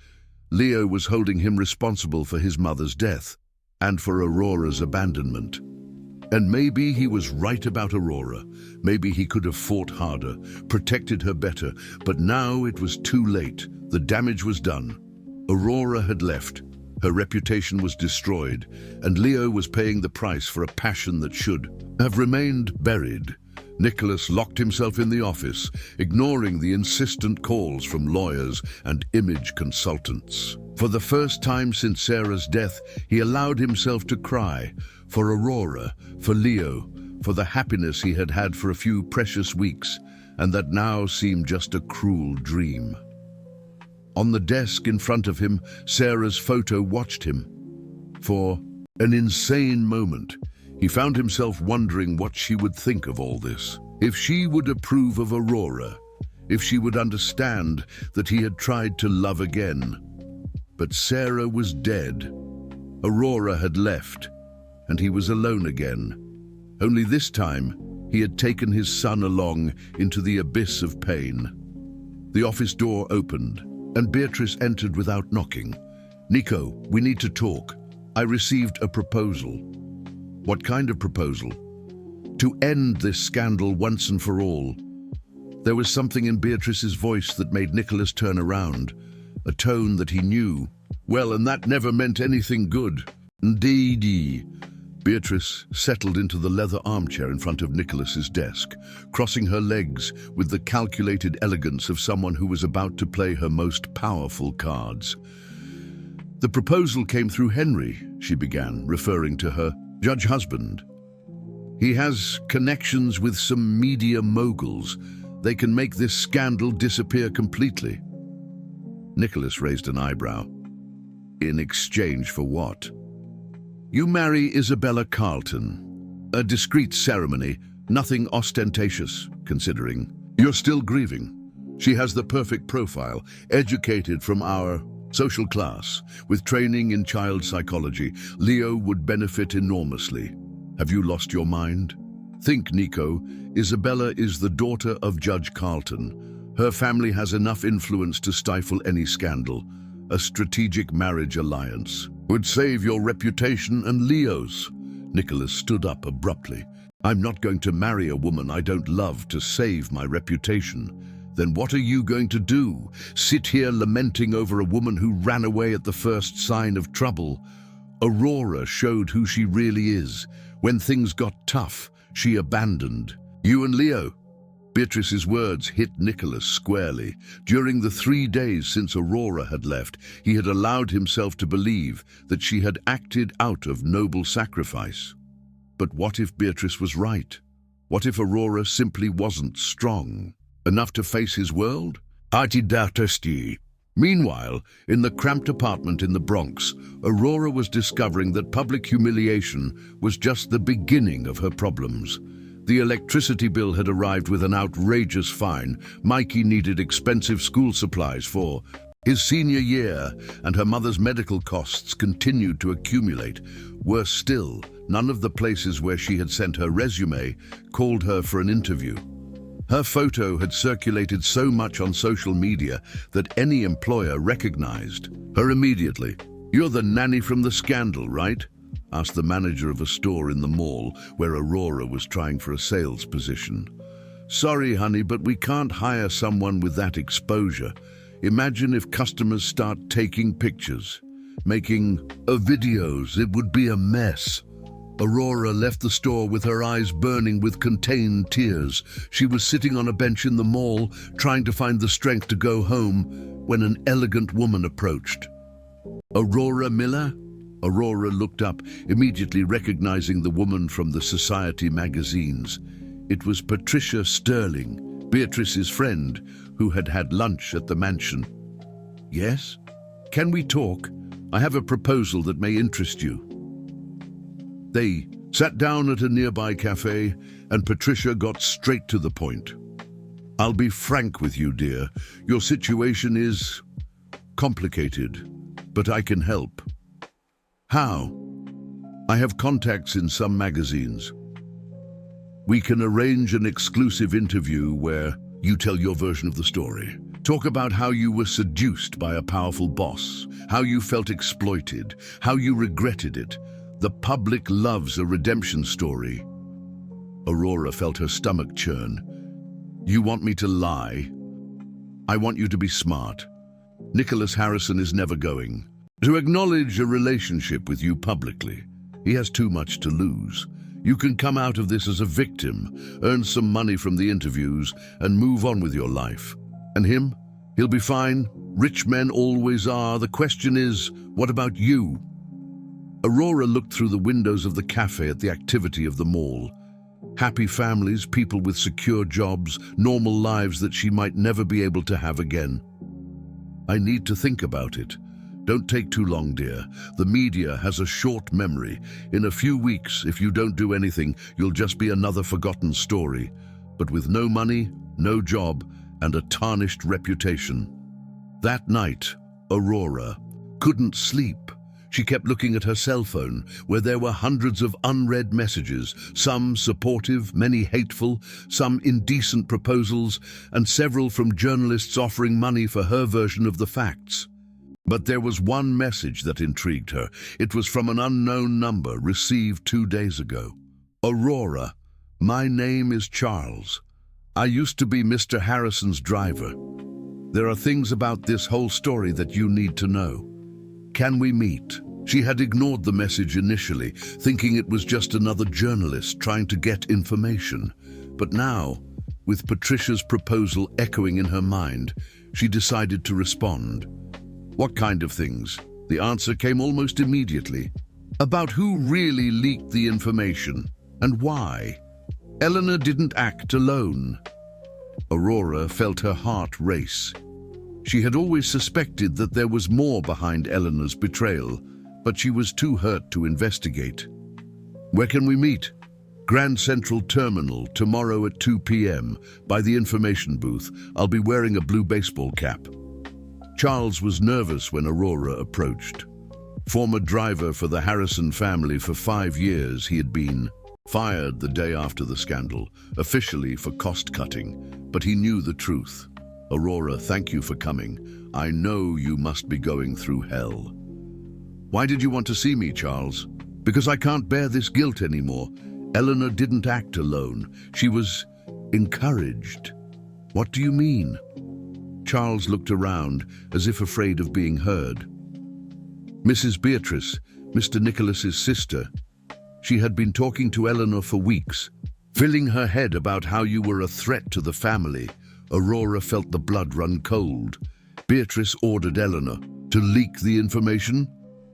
Leo was holding him responsible for his mother's death and for Aurora's abandonment. And maybe he was right about Aurora. Maybe he could have fought harder, protected her better, but now it was too late. The damage was done. Aurora had left. Her reputation was destroyed, and Leo was paying the price for a passion that should have remained buried. Nicholas locked himself in the office, ignoring the insistent calls from lawyers and image consultants. For the first time since Sarah's death, he allowed himself to cry for Aurora, for Leo, for the happiness he had had for a few precious weeks, and that now seemed just a cruel dream. On the desk in front of him, Sarah's photo watched him. For an insane moment, he found himself wondering what she would think of all this. If she would approve of Aurora, if she would understand that he had tried to love again. But Sarah was dead. Aurora had left, and he was alone again. Only this time, he had taken his son along into the abyss of pain. The office door opened, and Beatrice entered without knocking. "Nico, we need to talk. I received a proposal." "What kind of proposal?" "To end this scandal once and for all." There was something in Beatrice's voice that made Nicholas turn around, a tone that he knew. "Well, and that never meant anything good." "Indeedy." Beatrice settled into the leather armchair in front of Nicholas's desk, crossing her legs with the calculated elegance of someone who was about to play her most powerful cards. "The proposal came through Henry," she began, referring to her judge husband. "He has connections with some media moguls. They can make this scandal disappear completely." Nicholas raised an eyebrow. "In exchange for what?" "You marry Isabella Carlton. A discreet ceremony, nothing ostentatious, considering. You're still grieving. She has the perfect profile, educated from our social class, with training in child psychology. Leo would benefit enormously. Have you lost your mind? Think, Nico. Isabella is the daughter of Judge Carlton. Her family has enough influence to stifle any scandal. A strategic marriage alliance would save your reputation and Leo's." Nicholas stood up abruptly. "I'm not going to marry a woman I don't love to save my reputation." "Then what are you going to do? Sit here lamenting over a woman who ran away at the first sign of trouble?" Aurora showed who she really is. When things got tough, she abandoned you and Leo. Beatrice's words hit Nicholas squarely. During the 3 days since Aurora had left, he had allowed himself to believe that she had acted out of noble sacrifice. But what if Beatrice was right? What if Aurora simply wasn't strong enough to face his world? Meanwhile, in the cramped apartment in the Bronx, Aurora was discovering that public humiliation was just the beginning of her problems. The electricity bill had arrived with an outrageous fine. Mikey needed expensive school supplies for his senior year, and her mother's medical costs continued to accumulate. Worse still, none of the places where she had sent her resume called her for an interview. Her photo had circulated so much on social media that any employer recognized her immediately. "You're the nanny from the scandal, right?" asked the manager of a store in the mall where Aurora was trying for a sales position. "Sorry, honey, but we can't hire someone with that exposure. Imagine if customers start taking pictures, making videos. It would be a mess." Aurora left the store with her eyes burning with contained tears. She was sitting on a bench in the mall, trying to find the strength to go home, when an elegant woman approached. "Aurora Miller?" Aurora looked up, immediately recognizing the woman from the Society magazines. It was Patricia Sterling, Beatrice's friend, who had had lunch at the mansion. "Yes? Can we talk? I have a proposal that may interest you." They sat down at a nearby cafe, and Patricia got straight to the point. "I'll be frank with you, dear. Your situation is complicated, but I can help." "How?" "I have contacts in some magazines. We can arrange an exclusive interview where you tell your version of the story. Talk about how you were seduced by a powerful boss, how you felt exploited, how you regretted it. The public loves a redemption story." Aurora felt her stomach churn. "You want me to lie? I want you to be smart. Nicholas Harrison is never going to acknowledge a relationship with you publicly. He has too much to lose. You can come out of this as a victim, earn some money from the interviews, and move on with your life. And him? He'll be fine. Rich men always are. The question is, what about you?" Aurora looked through the windows of the cafe at the activity of the mall. Happy families, people with secure jobs, normal lives that she might never be able to have again. "I need to think about it. Don't take too long, dear. The media has a short memory. In a few weeks, if you don't do anything, you'll just be another forgotten story. But with no money, no job, and a tarnished reputation." That night, Aurora couldn't sleep. She kept looking at her cell phone, where there were hundreds of unread messages, some supportive, many hateful, some indecent proposals, and several from journalists offering money for her version of the facts. But there was one message that intrigued her. It was from an unknown number received 2 days ago. "Aurora, my name is Charles. I used to be Mr. Harrison's driver. There are things about this whole story that you need to know. Can we meet?" She had ignored the message initially, thinking it was just another journalist trying to get information. But now, with Patricia's proposal echoing in her mind, she decided to respond. "What kind of things?" The answer came almost immediately. "About who really leaked the information, and why. Eleanor didn't act alone." Aurora felt her heart race. She had always suspected that there was more behind Eleanor's betrayal, but she was too hurt to investigate. "Where can we meet?" "Grand Central Terminal, tomorrow at 2 p.m. by the information booth. I'll be wearing a blue baseball cap." Charles was nervous when Aurora approached. Former driver for the Harrison family for 5 years, he had been fired the day after the scandal, officially for cost-cutting, but he knew the truth. "Aurora, thank you for coming. I know you must be going through hell." "Why did you want to see me, Charles?" "Because I can't bear this guilt anymore. Eleanor didn't act alone. She was encouraged." "What do you mean?" Charles looked around, as if afraid of being heard. "Mrs. Beatrice, Mr. Nicholas's sister. She had been talking to Eleanor for weeks, filling her head about how you were a threat to the family." Aurora felt the blood run cold. Beatrice ordered Eleanor to leak the information?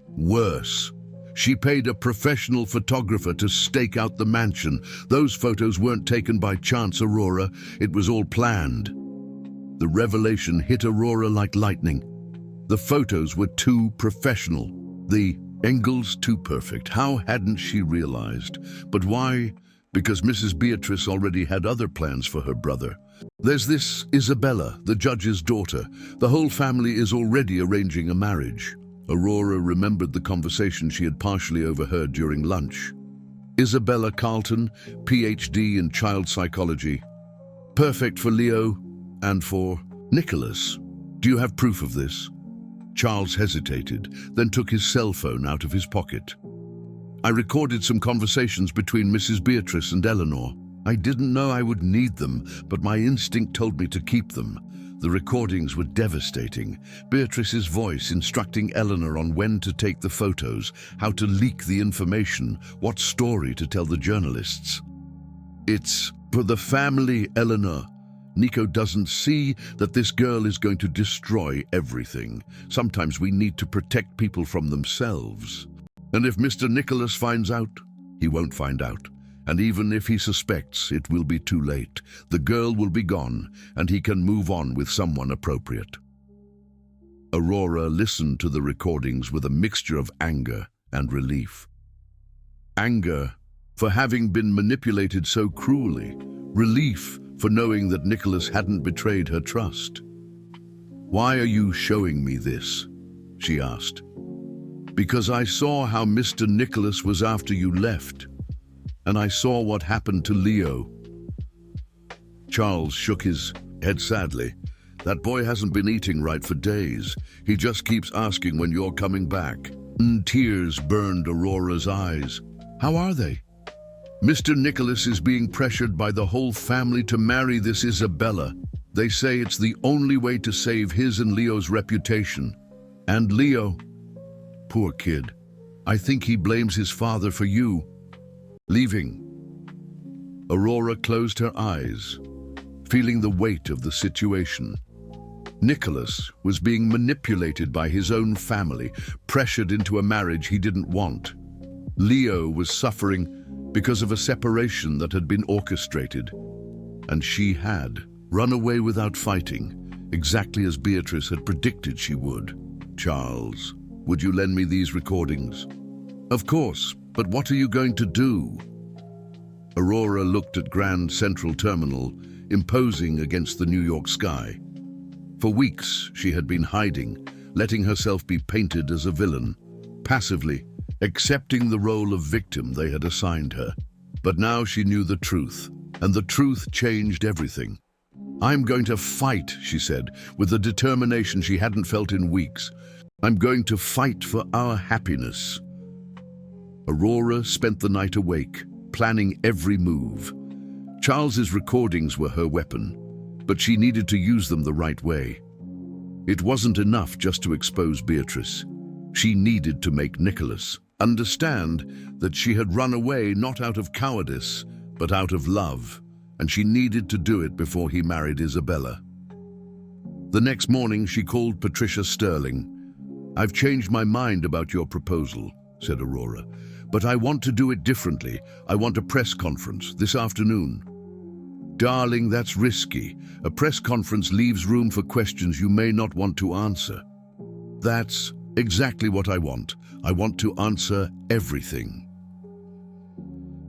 Worse, she paid a professional photographer to stake out the mansion. Those photos weren't taken by chance, Aurora. It was all planned. The revelation hit Aurora like lightning. The photos were too professional. The angles too perfect. How hadn't she realized? But why? Because Mrs. Beatrice already had other plans for her brother. There's this Isabella, the judge's daughter. The whole family is already arranging a marriage. Aurora remembered the conversation she had partially overheard during lunch. Isabella Carlton, PhD in child psychology. Perfect for Leo and for Nicholas. Do you have proof of this? Charles hesitated, then took his cell phone out of his pocket. I recorded some conversations between Mrs. Beatrice and Eleanor. I didn't know I would need them, but my instinct told me to keep them. The recordings were devastating. Beatrice's voice instructing Eleanor on when to take the photos, how to leak the information, what story to tell the journalists. It's for the family, Eleanor. Nico doesn't see that this girl is going to destroy everything. Sometimes we need to protect people from themselves. And if Mr. Nicholas finds out, he won't find out. And even if he suspects, it will be too late. The girl will be gone, and he can move on with someone appropriate. Aurora listened to the recordings with a mixture of anger and relief. Anger for having been manipulated so cruelly. Relief for knowing that Nicholas hadn't betrayed her trust. "Why are you showing me this?" she asked. "Because I saw how Mr. Nicholas was after you left, and I saw what happened to Leo." Charles shook his head sadly. "That boy hasn't been eating right for days. He just keeps asking when you're coming back." Tears burned Aurora's eyes. "How are they?" "Mr. Nicholas is being pressured by the whole family to marry this Isabella. They say it's the only way to save his and Leo's reputation. And Leo, poor kid, I think he blames his father for you leaving." Aurora closed her eyes, feeling the weight of the situation. Nicholas was being manipulated by his own family, pressured into a marriage he didn't want. Leo was suffering because of a separation that had been orchestrated, and she had run away without fighting, exactly as Beatrice had predicted she would. "Charles, would you lend me these recordings?" "Of course, but what are you going to do?" Aurora looked at Grand Central Terminal, imposing against the New York sky. For weeks, she had been hiding, letting herself be painted as a villain, passively accepting the role of victim they had assigned her. But now she knew the truth, and the truth changed everything. "I'm going to fight," she said, with a determination she hadn't felt in weeks. "I'm going to fight for our happiness." Aurora spent the night awake, planning every move. Charles's recordings were her weapon, but she needed to use them the right way. It wasn't enough just to expose Beatrice. She needed to make Nicholas understand that she had run away not out of cowardice, but out of love, and she needed to do it before he married Isabella. The next morning, she called Patricia Sterling. "I've changed my mind about your proposal," said Aurora, "but I want to do it differently. I want a press conference this afternoon." "Darling, that's risky. A press conference leaves room for questions you may not want to answer." "That's exactly what I want. I want to answer everything."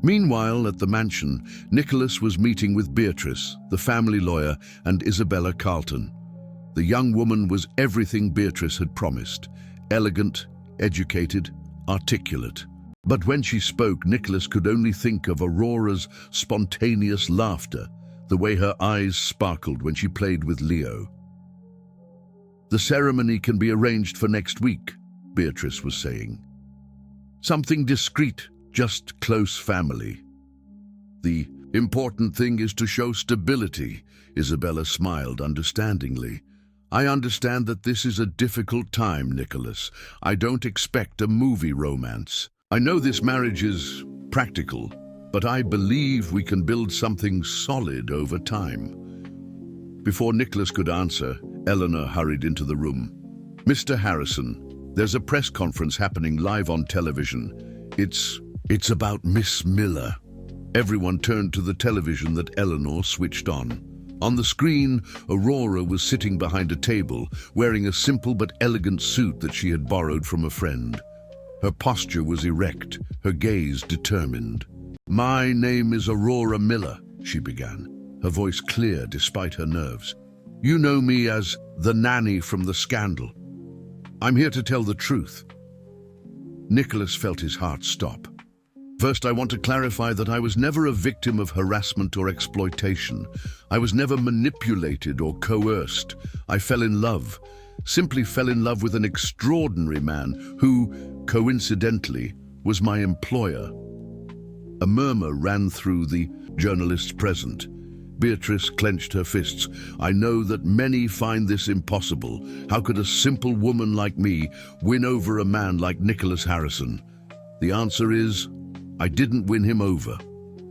Meanwhile, at the mansion, Nicholas was meeting with Beatrice, the family lawyer, and Isabella Carlton. The young woman was everything Beatrice had promised: elegant, educated, articulate. But when she spoke, Nicholas could only think of Aurora's spontaneous laughter, the way her eyes sparkled when she played with Leo. "The ceremony can be arranged for next week," Beatrice was saying. "Something discreet, just close family." "The important thing is to show stability," Isabella smiled understandingly. "I understand that this is a difficult time, Nicholas. I don't expect a movie romance. I know this marriage is practical, but I believe we can build something solid over time." Before Nicholas could answer, Eleanor hurried into the room. "Mr. Harrison, there's a press conference happening live on television. It's about Miss Miller." Everyone turned to the television that Eleanor switched on. On the screen, Aurora was sitting behind a table, wearing a simple but elegant suit that she had borrowed from a friend. Her posture was erect, her gaze determined. "My name is Aurora Miller," she began, her voice clear despite her nerves. "You know me as the Nanny from the scandal. I'm here to tell the truth." Nicholas felt his heart stop. First, I want to clarify that I was never a victim of harassment or exploitation. I was never manipulated or coerced. I fell in love, simply fell in love with an extraordinary man who, coincidentally, was my employer. A murmur ran through the journalists present. Beatrice clenched her fists. I know that many find this impossible. How could a simple woman like me win over a man like Nicholas Harrison? The answer is, I didn't win him over.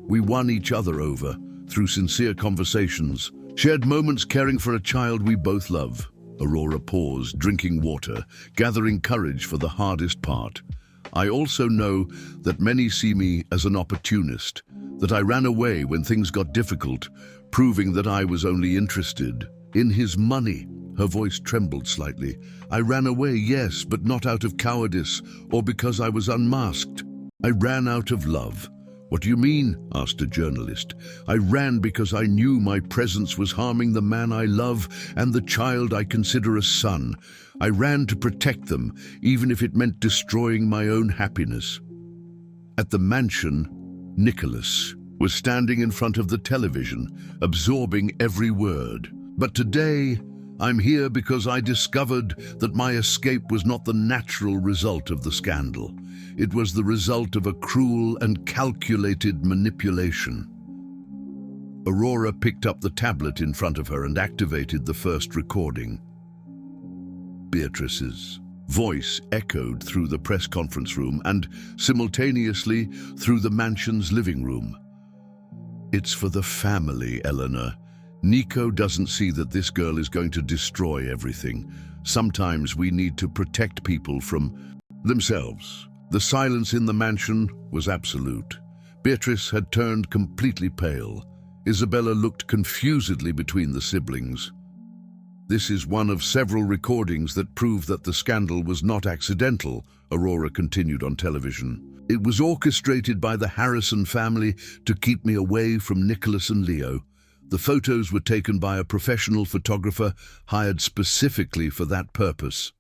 We won each other over through sincere conversations, shared moments caring for a child we both love. Aurora paused, drinking water, gathering courage for the hardest part. I also know that many see me as an opportunist, that I ran away when things got difficult, proving that I was only interested in his money. Her voice trembled slightly. I ran away, yes, but not out of cowardice or because I was unmasked. I ran out of love. What do you mean? Asked a journalist. I ran because I knew my presence was harming the man I love and the child I consider a son. I ran to protect them, even if it meant destroying my own happiness. At the mansion, Nicholas was standing in front of the television, absorbing every word. But today, I'm here because I discovered that my escape was not the natural result of the scandal. It was the result of a cruel and calculated manipulation. Aurora picked up the tablet in front of her and activated the first recording. Beatrice's voice echoed through the press conference room and, simultaneously, through the mansion's living room. It's for the family, Eleanor. Nico doesn't see that this girl is going to destroy everything. Sometimes we need to protect people from themselves. The silence in the mansion was absolute. Beatrice had turned completely pale. Isabella looked confusedly between the siblings. This is one of several recordings that prove that the scandal was not accidental, Aurora continued on television. It was orchestrated by the Harrison family to keep me away from Nicholas and Leo. The photos were taken by a professional photographer hired specifically for that purpose.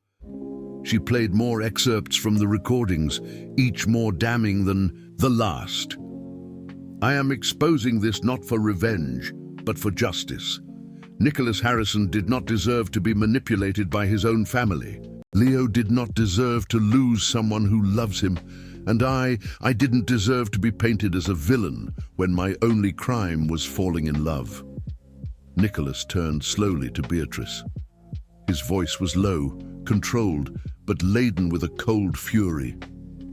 She played more excerpts from the recordings, each more damning than the last. I am exposing this not for revenge, but for justice. Nicholas Harrison did not deserve to be manipulated by his own family. Leo did not deserve to lose someone who loves him. And I didn't deserve to be painted as a villain when my only crime was falling in love. Nicholas turned slowly to Beatrice. His voice was low, controlled, but laden with a cold fury.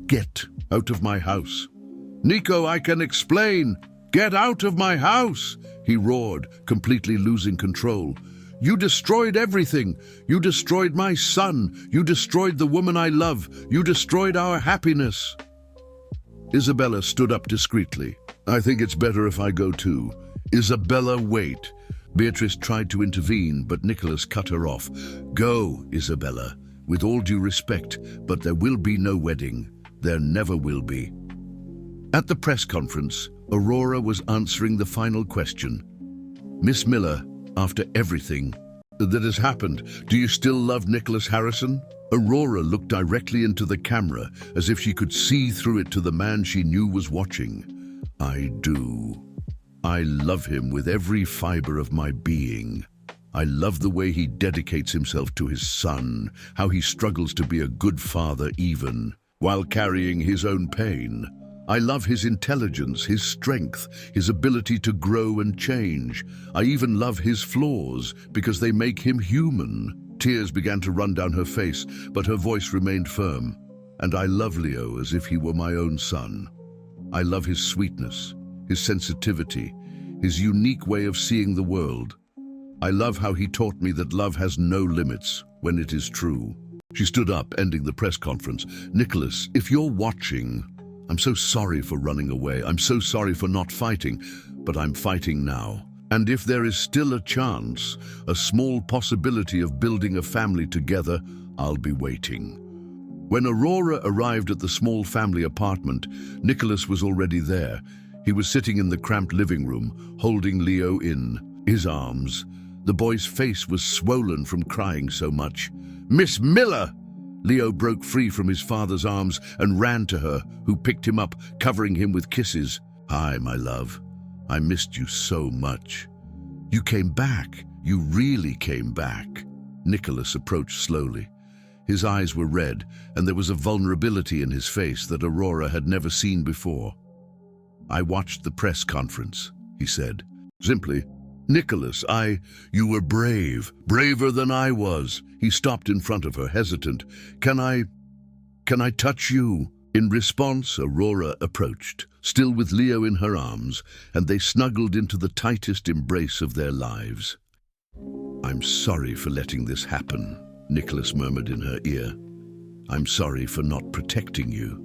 Get out of my house. Nico, I can explain. Get out of my house, he roared, completely losing control. You destroyed everything. You destroyed my son. You destroyed the woman I love. You destroyed our happiness. Isabella stood up discreetly. I think it's better if I go too. Isabella, wait. Beatrice tried to intervene, but Nicholas cut her off. Go, Isabella. With all due respect, but there will be no wedding. There never will be. At the press conference, Aurora was answering the final question. Miss Miller, after everything that has happened, do you still love Nicholas Harrison? Aurora looked directly into the camera, as if she could see through it to the man she knew was watching. I do. I love him with every fiber of my being. I love the way he dedicates himself to his son, how he struggles to be a good father even while carrying his own pain. I love his intelligence, his strength, his ability to grow and change. I even love his flaws because they make him human. Tears began to run down her face, but her voice remained firm. And I love Leo as if he were my own son. I love his sweetness, his sensitivity, his unique way of seeing the world. I love how he taught me that love has no limits when it is true. She stood up, ending the press conference. Nicholas, if you're watching, I'm so sorry for running away. I'm so sorry for not fighting, but I'm fighting now. And if there is still a chance, a small possibility of building a family together, I'll be waiting. When Aurora arrived at the small family apartment, Nicholas was already there. He was sitting in the cramped living room, holding Leo in his arms. The boy's face was swollen from crying so much. Miss Miller! Leo broke free from his father's arms and ran to her, who picked him up, covering him with kisses. "Hi, my love. I missed you so much." "You came back. You really came back." Nicholas approached slowly. His eyes were red, and there was a vulnerability in his face that Aurora had never seen before. "I watched the press conference," he said. Simply, "Nicholas, you were brave, braver than I was." He stopped in front of her, hesitant. Can I touch you?" In response, Aurora approached, still with Leo in her arms, and they snuggled into the tightest embrace of their lives. "I'm sorry for letting this happen," Nicholas murmured in her ear. "I'm sorry for not protecting you.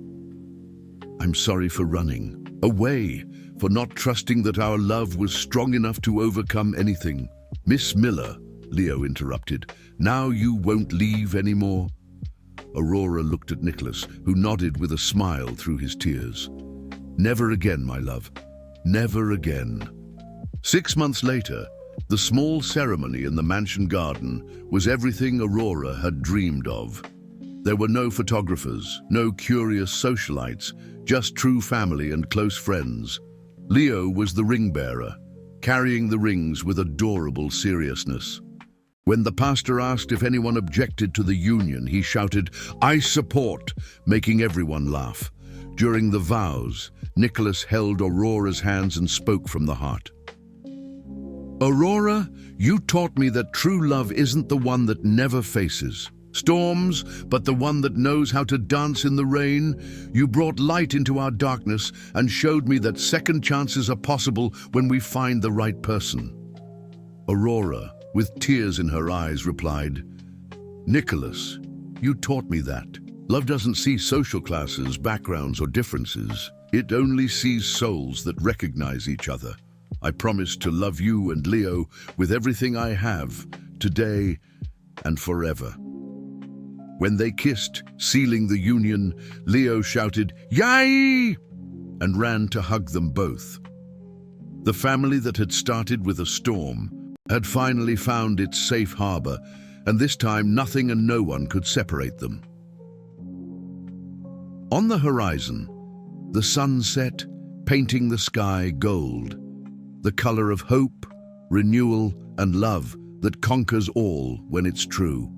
I'm sorry for running away, for not trusting that our love was strong enough to overcome anything." "Miss Miller," Leo interrupted, "now you won't leave anymore?" Aurora looked at Nicholas, who nodded with a smile through his tears. "Never again, my love. Never again." 6 months later, the small ceremony in the mansion garden was everything Aurora had dreamed of. There were no photographers, no curious socialites, just true family and close friends. Leo was the ring bearer, carrying the rings with adorable seriousness. When the pastor asked if anyone objected to the union, he shouted, "I support," making everyone laugh. During the vows, Nicholas held Aurora's hands and spoke from the heart. "Aurora, you taught me that true love isn't the one that never faces storms, but the one that knows how to dance in the rain. You brought light into our darkness and showed me that second chances are possible when we find the right person." Aurora, with tears in her eyes, replied, "Nicholas, you taught me that. Love doesn't see social classes, backgrounds, or differences. It only sees souls that recognize each other. I promise to love you and Leo with everything I have, today and forever." When they kissed, sealing the union, Leo shouted, "Yay!" and ran to hug them both. The family that had started with a storm had finally found its safe harbor, and this time nothing and no one could separate them. On the horizon, the sun set, painting the sky gold, the color of hope, renewal, and love that conquers all when it's true.